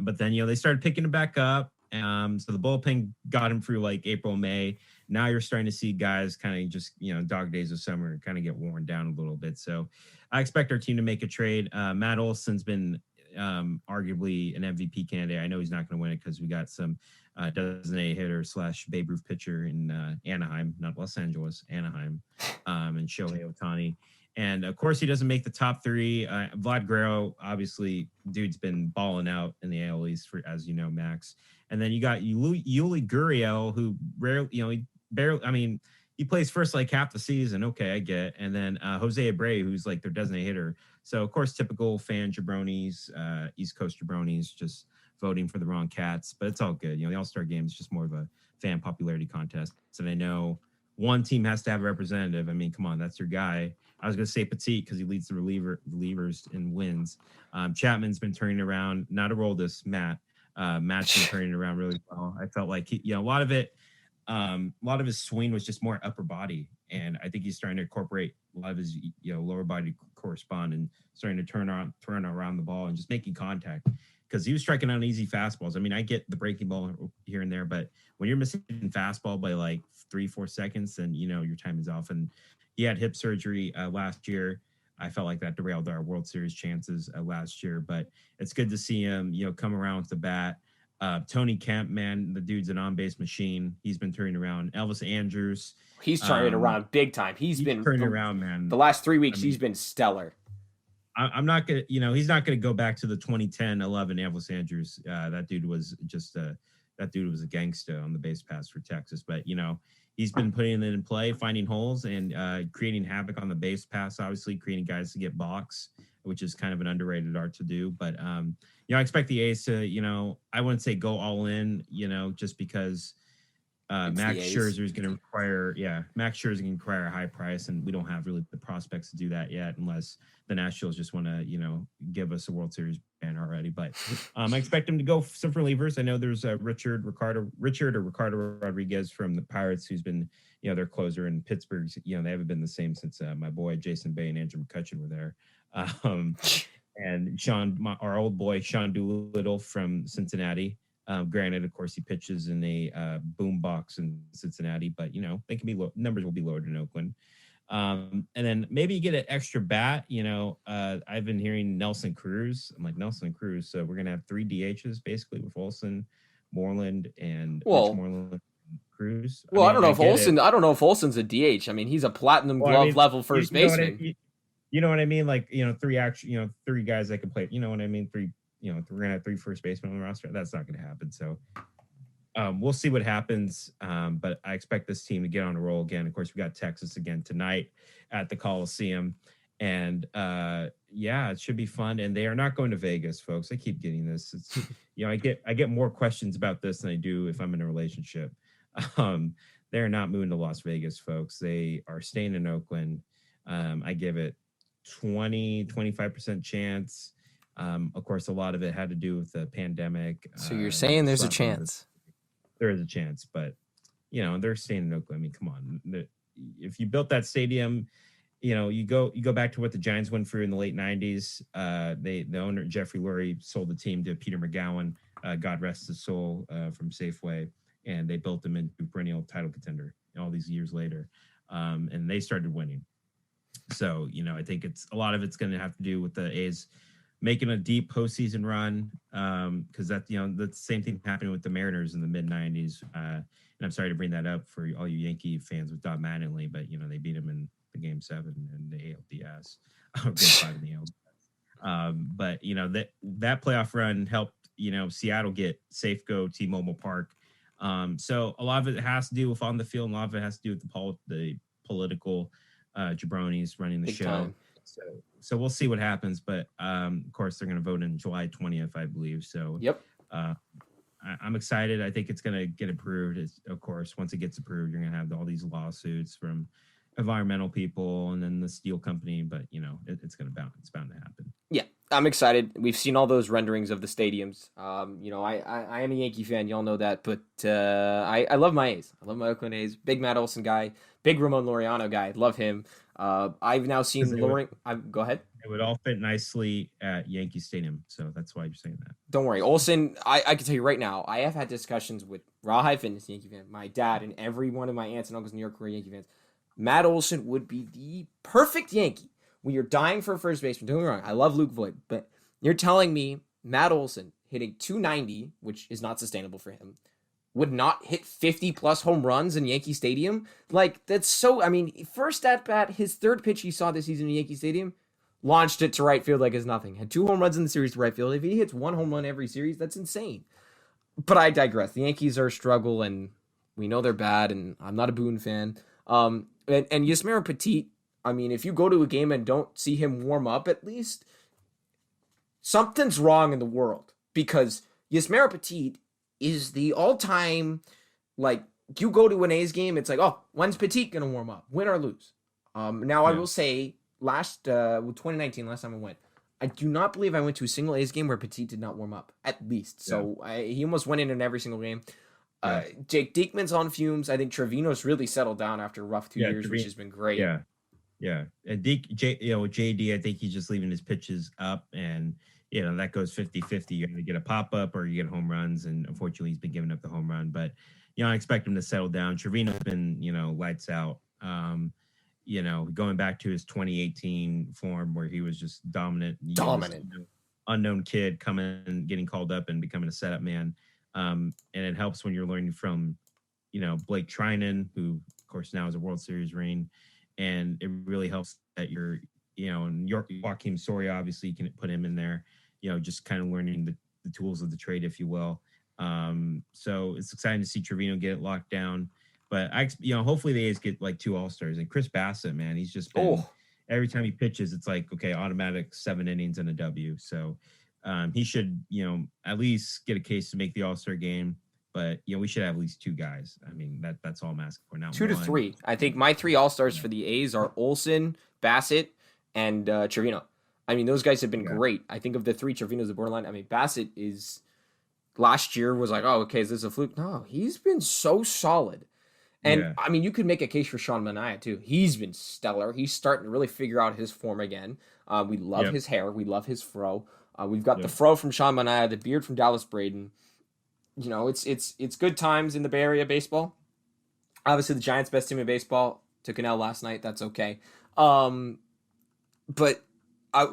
But then, they started picking it back up. So the bullpen got him through like April, May. Now you're starting to see guys kind of just, dog days of summer kind of get worn down a little bit. So I expect our team to make a trade. Matt Olson's been arguably an MVP candidate. I know he's not going to win it because we got some designated hitter / Babe Ruth pitcher in Anaheim, not Los Angeles, Anaheim, and Shohei Ohtani. And of course, he doesn't make the top 3. Vlad Guerrero, obviously, dude's been balling out in the AL East for, as you know, Max. And then you got Yuli Gurriel, who rarely, he plays first like half the season. Okay, I get. And then Jose Abreu, who's like their designated hitter. So of course, typical fan jabronis, East Coast jabronis, just voting for the wrong cats. But it's all good. The All-Star game is just more of a fan popularity contest. And I know one team has to have a representative. I mean, come on, that's your guy. I was going to say Petit because he leads the relievers in wins. Chapman's been turning around. Not to roll this, Matt. Matt's been turning around really well. I felt like a lot of his swing was just more upper body, and I think he's starting to incorporate a lot of his lower body correspond and starting to turn around the ball and just making contact because he was striking out easy fastballs. I mean, I get the breaking ball here and there, but when you're missing fastball by like 3-4 seconds, then your time is off. And he had hip surgery last year. I felt like that derailed our World Series chances last year, but it's good to see him, come around with the bat. Tony Kemp, man, the dude's an on-base machine. He's been turning around. Elvis Andrews, He's turning it around big time. he's turning around, The man. last 3 weeks, I he's mean, been stellar. I'm not gonna, he's not gonna go back to the 2010-11 Elvis Andrews. That dude was just that dude was a gangster on the base pass for Texas. But he's been putting it in play, finding holes, and creating havoc on the base pass. Obviously, creating guys to get balks, which is kind of an underrated art to do. But I expect the A's to, I wouldn't say go all in, just because Max Scherzer is going to require, Max Scherzer is going to require a high price, and we don't have really the prospects to do that yet, unless the Nationals just want to, give us a World Series ban already. But I expect him to go some relievers. I know there's Richard or Ricardo Rodriguez from the Pirates, who's been, their closer in Pittsburgh. They haven't been the same since my boy Jason Bay and Andrew McCutchen were there. And our old boy Sean Doolittle from Cincinnati. Granted, of course, he pitches in a boom box in Cincinnati, but they can be numbers will be lowered in Oakland. And then maybe you get an extra bat. I've been hearing Nelson Cruz. I'm like, Nelson Cruz. So we're gonna have 3 DHs basically with Olsen, Moreland, and Moreland, Cruz. I don't know if Olsen. I don't know if Olsen's a DH. I mean, he's a platinum glove level first baseman. You know what I mean? Like, 3 guys that can play. You know what I mean? 3. We're gonna have 3 first basemen on the roster. That's not gonna happen. So we'll see what happens. But I expect this team to get on a roll again. Of course, we got Texas again tonight at the Coliseum. And it should be fun. And they are not going to Vegas, folks. I keep getting this. It's I get more questions about this than I do if I'm in a relationship. They're not moving to Las Vegas, folks. They are staying in Oakland. I give it 25% chance. Of course, a lot of it had to do with the pandemic. So you're saying there's a chance? There is a chance, but they're staying in Oakland. I mean, come on. If you built that stadium, you go back to what the Giants went through in the late '90s. The owner Jeffrey Lurie sold the team to Peter McGowan, God rest his soul, from Safeway, and they built them into perennial title contender all these years later, and they started winning. So I think a lot of it's going to have to do with the A's making a deep postseason run, because that's the same thing happening with the Mariners in the mid '90s. And I'm sorry to bring that up for all you Yankee fans with Don Mattingly, but they beat him in the Game 7 in the ALDS, Game 5 in the ALDS. But that playoff run helped Seattle get Safeco T-Mobile Park. So a lot of it has to do with on the field, and a lot of it has to do with the political jabronis running the show. Time. So we'll see what happens, but of course they're going to vote in July 20th, I believe. So yep, I'm excited. I think it's going to get approved. Of course, once it gets approved, you're going to have all these lawsuits from environmental people and then the steel company. But it's going to bound. It's bound to happen. Yeah, I'm excited. We've seen all those renderings of the stadiums. I am a Yankee fan. Y'all know that, but I love my A's. I love my Oakland A's. Big Matt Olson guy. Big Ramon Laureano guy. Love him. I've now seen Lauren. Go ahead. It would all fit nicely at Yankee Stadium, so that's why you're saying that. Don't worry, Olsen. I can tell you right now. I have had discussions with Rawhide Fitness Yankee fan, my dad, and every one of my aunts and uncles in New York who are Yankee fans. Matt Olson would be the perfect Yankee. When you're dying for a first baseman, don't get me wrong. I love Luke Voigt, but you're telling me Matt Olson hitting 290, which is not sustainable for him, would not hit 50-plus home runs in Yankee Stadium? Like, that's so... I mean, first at bat, his third pitch he saw this season in Yankee Stadium, launched it to right field like it's nothing. Had 2 home runs in the series to right field. If he hits 1 home run every series, that's insane. But I digress. The Yankees are a struggle, and we know they're bad, and I'm not a Boone fan. And Yusmeiro Petit, I mean, if you go to a game and don't see him warm up at least, something's wrong in the world. Because Yusmeiro Petit is the all-time, like, you go to an A's game, it's like, oh, when's Petit going to warm up? Win or lose? I will say, 2019, last time I went, I do not believe I went to a single A's game where Petit did not warm up, at least. So he almost went in every single game. Jake Diekman's on fumes. I think Trevino's really settled down after a rough 2 years, which has been great. Yeah. And JD, I think he's just leaving his pitches up, and that goes 50-50. You're going to get a pop-up or you get home runs, and unfortunately he's been giving up the home run. But, I expect him to settle down. Trevino's been, lights out. Going back to his 2018 form where he was just dominant. Unknown kid coming and getting called up and becoming a setup man. And it helps when you're learning from, Blake Trinan, who of course now is a World Series ring, and it really helps that and Joakim Soria, obviously you can put him in there, just kind of learning the tools of the trade, if you will. So it's exciting to see Trevino get it locked down. But hopefully the A's get like 2 All-Stars. And Chris Bassett, man, he's just been every time he pitches, it's like, okay, automatic 7 innings and a W. So he should, at least get a case to make the All-Star game. But we should have at least 2 guys. I mean, that's all I'm asking for now. 2 to 3. I think my 3 All-Stars for the A's are Olson, Bassett, and Trevino. I mean, those guys have been great. I think of the 3, Trevino's the borderline. I mean, Bassett is last year was like, oh, okay, is this a fluke? No, he's been so solid. And I mean, you could make a case for Sean Manaea too. He's been stellar. He's starting to really figure out his form again. We love his hair. We love his fro. We've got the fro from Sean Manaea, the beard from Dallas Braden. It's good times in the Bay Area baseball. Obviously, the Giants' best team in baseball took an L last night. That's okay. But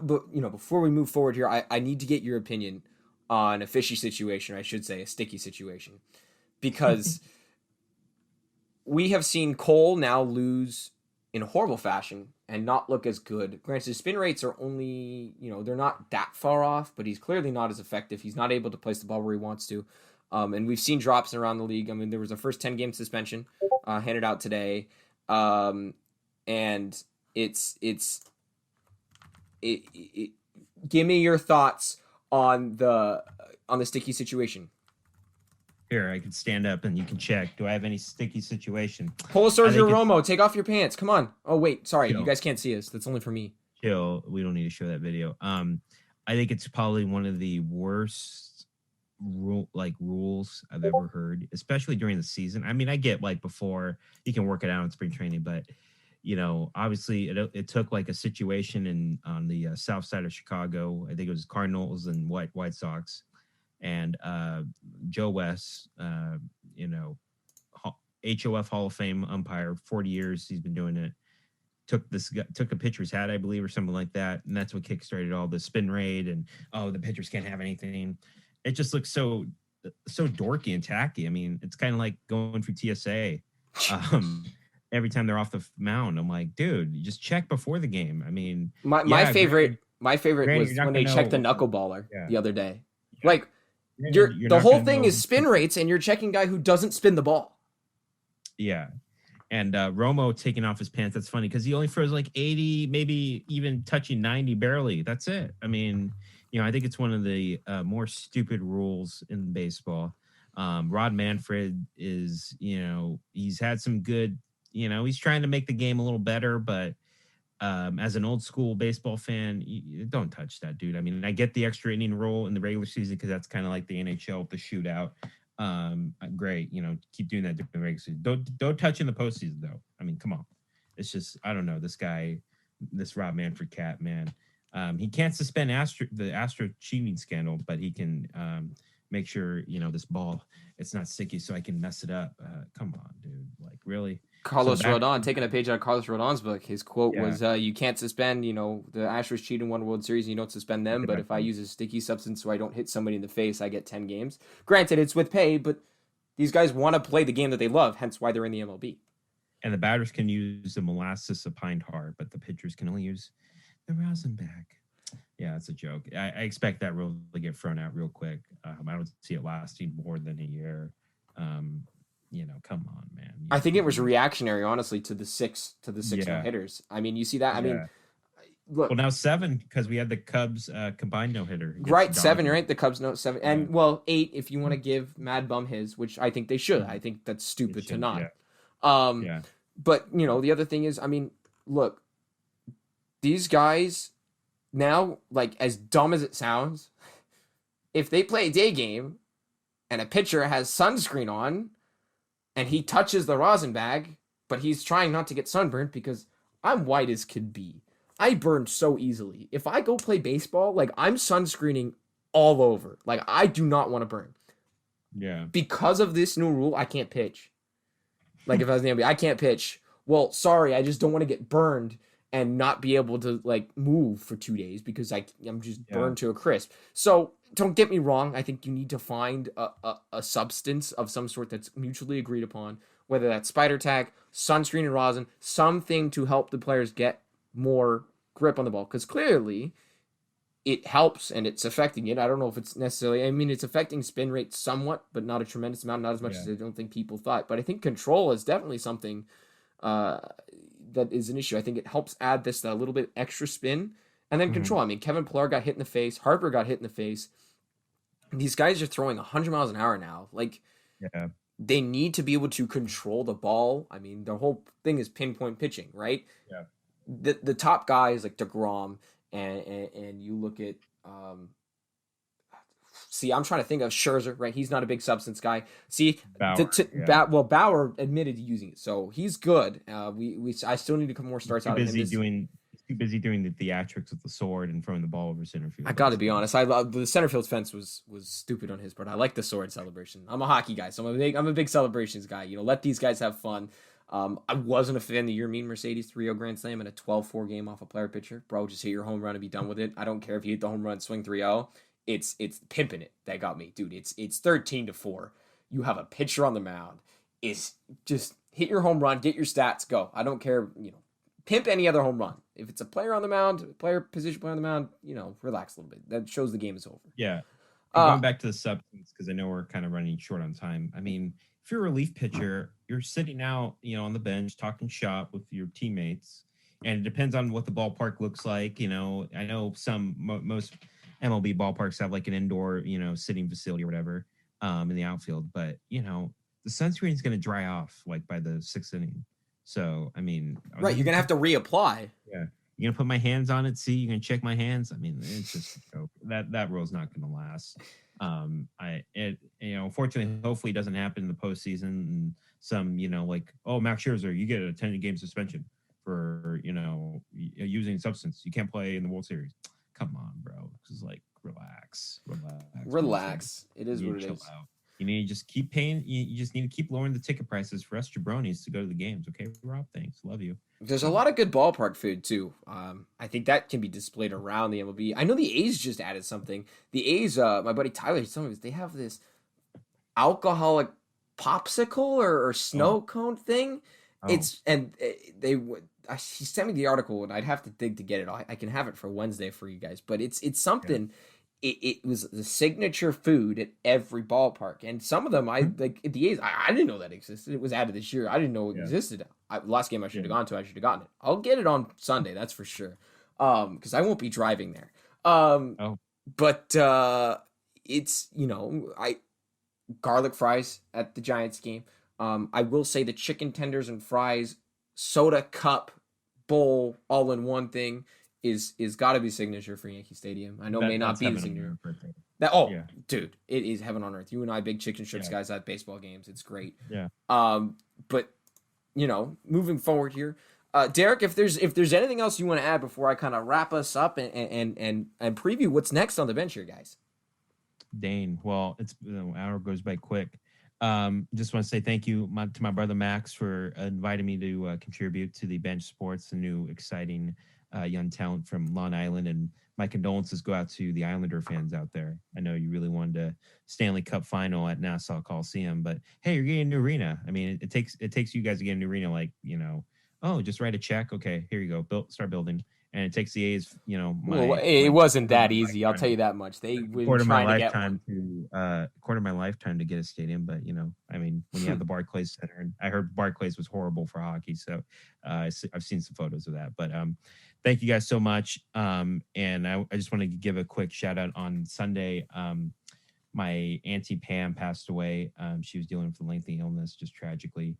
before we move forward here, I need to get your opinion on a fishy situation, or I should say a sticky situation, because we have seen Cole now lose in a horrible fashion and not look as good. Granted, his spin rates are only, they're not that far off, but he's clearly not as effective. He's not able to place the ball where he wants to. And we've seen drops around the league. I mean, there was a first 10-game suspension handed out today. And give me your thoughts on the sticky situation. Here, I can stand up and you can check. Do I have any sticky situation? Pull a Sergio Romo. Take off your pants. Come on. Oh, wait. Sorry. You guys can't see us. That's only for me. Chill. We don't need to show that video. I think it's probably one of the worst rules I've ever heard, especially during the season. I mean, I get like before you can work it out in spring training, but obviously it took like a situation on the south side of Chicago. I think it was Cardinals and White Sox. And Joe West, HOF Hall of Fame umpire, 40 years he's been doing it. Took a pitcher's hat, I believe, or something like that, and that's what kickstarted all the spin rate and the pitchers can't have anything. It just looks so dorky and tacky. I mean, it's kind of like going through TSA. Every time they're off the mound, I'm like, dude, you just check before the game. I mean, my favorite was when they checked the knuckleballer the other day. Yeah. Like. The whole thing is spin rates, and you're checking a guy who doesn't spin the ball. Yeah. And Romo taking off his pants, that's funny because he only throws like 80, maybe even touching 90 barely. That's it. I mean, I think it's one of the more stupid rules in baseball. Rod Manfred is, he's had some good, he's trying to make the game a little better, but as an old school baseball fan, you don't touch that, dude. I mean, I get the extra inning rule in the regular season because that's kind of like the NHL with the shootout. Great, keep doing that during the regular season. Don't touch in the postseason though. I mean, come on. It's just I don't know this guy, this Rob Manfred cat man. He can't suspend the Astro cheating scandal, but he can make sure this ball it's not sticky so I can mess it up. Come on, dude. Like really. Carlos Rodon, taking a page out of Carlos Rodon's book, his quote was, you can't suspend, the Astros cheat in one World Series and you don't suspend them, but if I use a sticky substance so I don't hit somebody in the face, I get 10 games. Granted, it's with pay, but these guys want to play the game that they love, hence why they're in the MLB. And the batters can use the molasses of pine tar, but the pitchers can only use the rosin bag. Yeah, it's a joke. I expect that rule to get thrown out real quick. I don't see it lasting more than a year. Come on, man. I think it was reactionary, honestly, to the six no hitters. I mean, you see that. I mean, look. Well, now 7 because we had the Cubs combined no hitter. Right, 7, right? The Cubs 7, and 8 if you want to give Mad Bum his, which I think they should. I think that's stupid to not. Yeah. But the other thing is, I mean, look, these guys now, like as dumb as it sounds, if they play a day game and a pitcher has sunscreen on. And he touches the rosin bag, but he's trying not to get sunburned because I'm white as could be. I burn so easily. If I go play baseball, like I'm sunscreening all over. Like I do not want to burn. Yeah. Because of this new rule, I can't pitch. Like if I was in the NBA, I can't pitch. Well, sorry, I just don't want to get burned and not be able to like move for 2 days because I'm just burned to a crisp. So don't get me wrong. I think you need to find a substance of some sort that's mutually agreed upon, whether that's spider tag, sunscreen and rosin, something to help the players get more grip on the ball. Because clearly it helps and it's affecting it. I don't know if it's necessarily, I mean, it's affecting spin rate somewhat, but not a tremendous amount, not as much as I don't think people thought. But I think control is definitely something uh, that is an issue. I think it helps add this a little bit extra spin. And then control. I mean, Kevin Pillar got hit in the face. Harper got hit in the face. These guys are throwing 100 miles an hour now. Like, Yeah. they need to be able to control the ball. I mean, the whole thing is pinpoint pitching, right? Yeah. The top guys like DeGrom and you look at see, I'm trying to think of Scherzer, right? He's not a big substance guy. See, Bauer, Bauer admitted to using it, so he's good. I still need to come more starts out of him. He's too busy doing the theatrics with the sword and throwing the ball over center field. I got to be honest. I love the center field fence was stupid on his part. I like the sword celebration. I'm a hockey guy, so I'm a big celebrations guy. You know, let these guys have fun. I wasn't a fan of the year mean Mercedes 3-0 grand slam in a 12-4 game off a player pitcher. Bro, just hit your home run and be done with it. I don't care if you hit the home run, swing 3-0. It's pimping it that got me, dude. It's 13-4. You have a pitcher on the mound. Is just hit your home run, get your stats, go. I don't care, you know, pimp any other home run. If it's a player on the mound, position player on the mound, you know, relax a little bit. That shows the game is over. Yeah. Going back to the substance, because I know we're kind of running short on time. I mean, if you're a relief pitcher, you're sitting out, you know, on the bench talking shop with your teammates, and it depends on what the ballpark looks like. You know, I know most MLB ballparks have like an indoor, you know, sitting facility or whatever in the outfield, but you know, the sunscreen is going to dry off like by the 6th inning. So, I mean, right, you're gonna have to reapply. Yeah, you're gonna put my hands on it. See, you're gonna check my hands. I mean, it's just that rule's not gonna last. Unfortunately, hopefully, it doesn't happen in the postseason. And some, you know, like, oh, Max Scherzer, you get a 10-game suspension for, you know, using substance. You can't play in the World Series. Come on, bro. Just like relax. It is what it is. Out. You need to just keep paying. You just need to keep lowering the ticket prices for us jabronis to go to the games. Okay, Rob? Thanks. Love you. There's a lot of good ballpark food too. I think that can be displayed around the MLB. I know the A's just added something. The A's, my buddy Tyler, he's telling me they have this alcoholic popsicle or snow cone thing. He sent me the article and I'd have to dig to get it. I can have it for Wednesday for you guys, but it's something. Yeah. It was the signature food at every ballpark, and some of them I like at the A's. I didn't know that existed. It was added this year. I didn't know it existed. Last game I should have gone to. I should have gotten it. I'll get it on Sunday. That's for sure. Because I won't be driving there. But it's, you know, garlic fries at the Giants game. I will say the chicken tenders and fries, soda cup, bowl, all in one thing is got to be signature for Yankee Stadium. I know it may not be the signature. Dude, it is heaven on earth. You and I, big chicken strips guys at baseball games. It's great. Yeah. But you know, moving forward here, Derek, if there's anything else you want to add before I kind of wrap us up and preview what's next on the bench here, guys. Dane, well, it's an hour goes by quick. Just want to say thank you to my brother Max for inviting me to contribute to the Bench Sports, the new exciting young talent from Long Island, and my condolences go out to the Islander fans out there. I know you really wanted a Stanley Cup final at Nassau Coliseum, but hey, you're getting a new arena. I mean, it takes you guys to get a new arena. Like, you know, just write a check. Okay, here you go. Start building. And it takes the A's, you know. It wasn't that easy. I'll tell you that much. They were quarter trying my to get lifetime quarter of my lifetime to get a stadium, but you know, I mean, when you have the Barclays Center, and I heard Barclays was horrible for hockey, so I've seen some photos of that. But thank you guys so much. And I just want to give a quick shout out on Sunday. My Auntie Pam passed away. She was dealing with a lengthy illness, just tragically.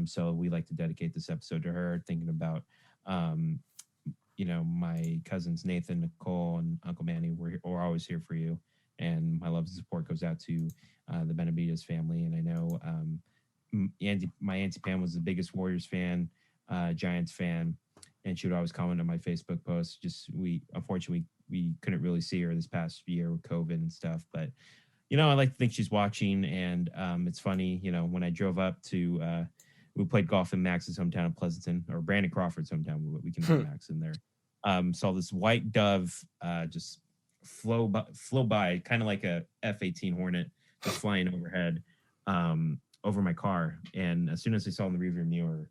So we like to dedicate this episode to her, thinking about you know, my cousins Nathan, Nicole, and Uncle Manny. We're always here for you, and my love and support goes out to the Benavides family. And I know my Auntie Pam was the biggest Warriors fan, Giants fan, and she would always comment on my Facebook posts. Unfortunately we couldn't really see her this past year with COVID and stuff, but you know, I like to think she's watching. And it's funny, you know, when I drove up to we played golf in Max's hometown of Pleasanton, or Brandon Crawford's hometown. We can have Max in there. Saw this white dove just flow by, kind of like a F-18 Hornet just flying overhead, over my car. And as soon as I saw in the rearview mirror,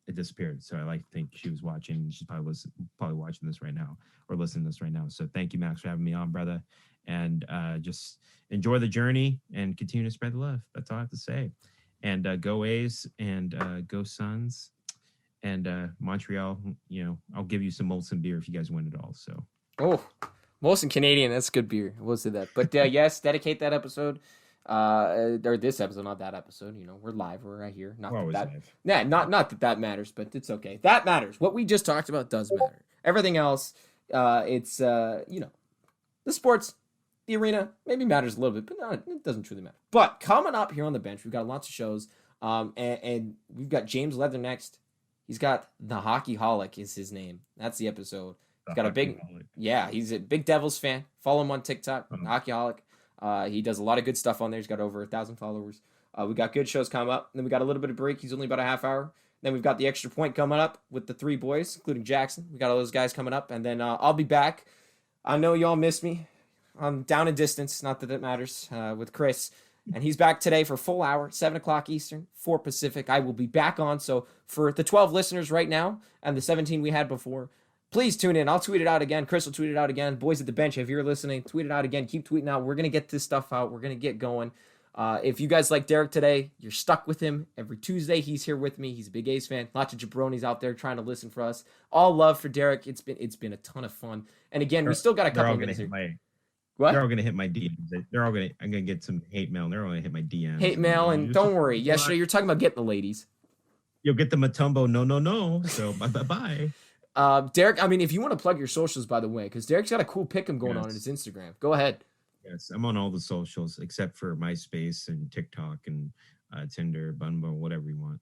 it disappeared. So I like to think she was watching. She's probably watching this right now or listening to this right now. So thank you, Max, for having me on, brother. And just enjoy the journey and continue to spread the love. That's all I have to say. And go A's and go Suns. And Montreal, I'll give you some Molson beer if you guys win it all. So. Oh, Molson Canadian, that's good beer. We'll say that. But yes, dedicate that episode. Or this episode, not that episode. We're live. We're right here. Not We're that, always live. yeah, not that matters, but it's okay. That matters. What we just talked about does matter. Everything else, it's the sports, the arena maybe matters a little bit, but no, it doesn't truly matter. But coming up here on the bench, we've got lots of shows. And we've got James Leather next. He's got the Hockey Holic is his name. That's the episode. He's got a big, he's a big Devils fan. Follow him on TikTok, Hockey Holic. He does a lot of good stuff on there. He's got over 1,000 followers. We got good shows coming up. Then we got a little bit of break. He's only about a half hour. Then we've got the Extra Point coming up with the 3 boys, including Jackson. We got all those guys coming up. And then I'll be back. I know y'all miss me. I'm down in distance, not that it matters, with Chris. And he's back today for a full hour, 7 o'clock Eastern, 4 Pacific. I will be back on. So for the 12 listeners right now and the 17 we had before, please tune in. I'll tweet it out again. Chris will tweet it out again. Boys at the bench, if you're listening, tweet it out again. Keep tweeting out. We're going to get this stuff out. We're going to get going. If you guys like Derek today, you're stuck with him. Every Tuesday, he's here with me. He's a big A's fan. Lots of jabronis out there trying to listen for us. All love for Derek. It's been a ton of fun. And again, we still got a couple of minutes here. What? They're all gonna hit my DMs. I'm gonna get some hate mail. They're all gonna hit my DMs. Hate mail, and don't worry. Yesterday you're talking about getting the ladies. You'll get the Matumbo. No. So bye. Derek, I mean, if you want to plug your socials, by the way, because Derek's got a cool pick'em going on his Instagram. Go ahead. Yes, I'm on all the socials except for MySpace and TikTok and Tinder, Bumble, whatever you want.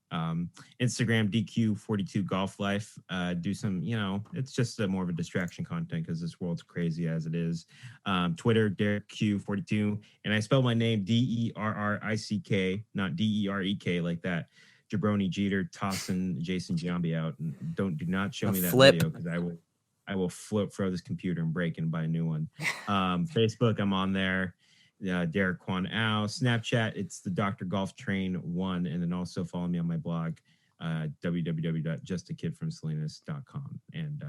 Instagram, DQ42 Golf Life. Do some, it's just more of a distraction content because this world's crazy as it is. Twitter, DerekQ42. And I spell my name Derrick, not Derek like that. Jabroni Jeter tossing Jason Giambi out. And do not show me that video because I will throw this computer and break and buy a new one. Facebook, I'm on there. Derek Kwan Au. Snapchat, it's the Dr. Golf Train 1. And then also follow me on my blog, www.justakidfromsalinas.com. And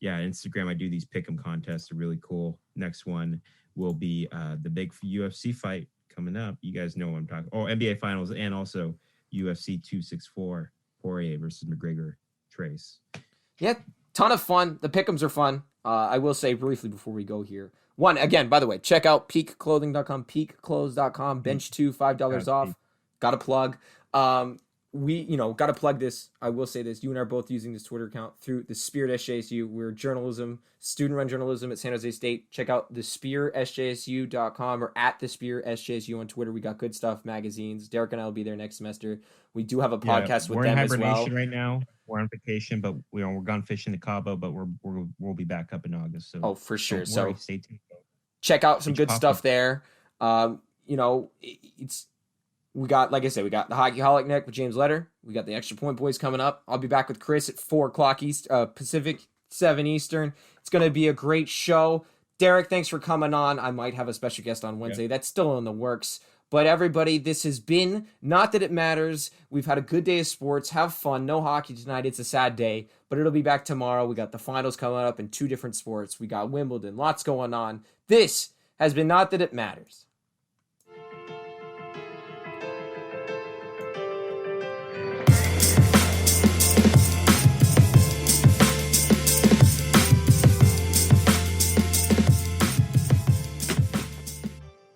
Instagram, I do these pick'em contests. They're really cool. Next one will be the big UFC fight coming up. You guys know what I'm talking. Oh, NBA Finals and also UFC 264 Poirier versus McGregor Trace. Yeah, ton of fun. The pick'ems are fun. I will say briefly before we go here. One, again, by the way, check out peakclothing.com, peakclothes.com, bench 2, $5 off. Got a plug. Got to plug this. I will say this. You and I are both using this Twitter account through the Spirit SJSU. We're journalism, student-run journalism at San Jose State. Check out thespearsjsu.com or at thespearsjsu on Twitter. We got good stuff, magazines. Derek and I will be there next semester. We do have a podcast with them as well. We're in hibernation right now. We're on vacation, but we're gone fishing the Cabo, but we'll be back up in August. So for sure. So stay tuned. Check out some good stuff there. We got, like I said, we got the Hockey Holic Nick with James Letter. We got the Extra Point Boys coming up. I'll be back with Chris at 4 o'clock Pacific, 7 Eastern. It's going to be a great show. Derek, thanks for coming on. I might have a special guest on Wednesday. Yeah. That's still in the works. But everybody, this has been Not That It Matters. We've had a good day of sports. Have fun. No hockey tonight. It's a sad day, but it'll be back tomorrow. We got the finals coming up in 2 different sports. We got Wimbledon. Lots going on. This has been Not That It Matters.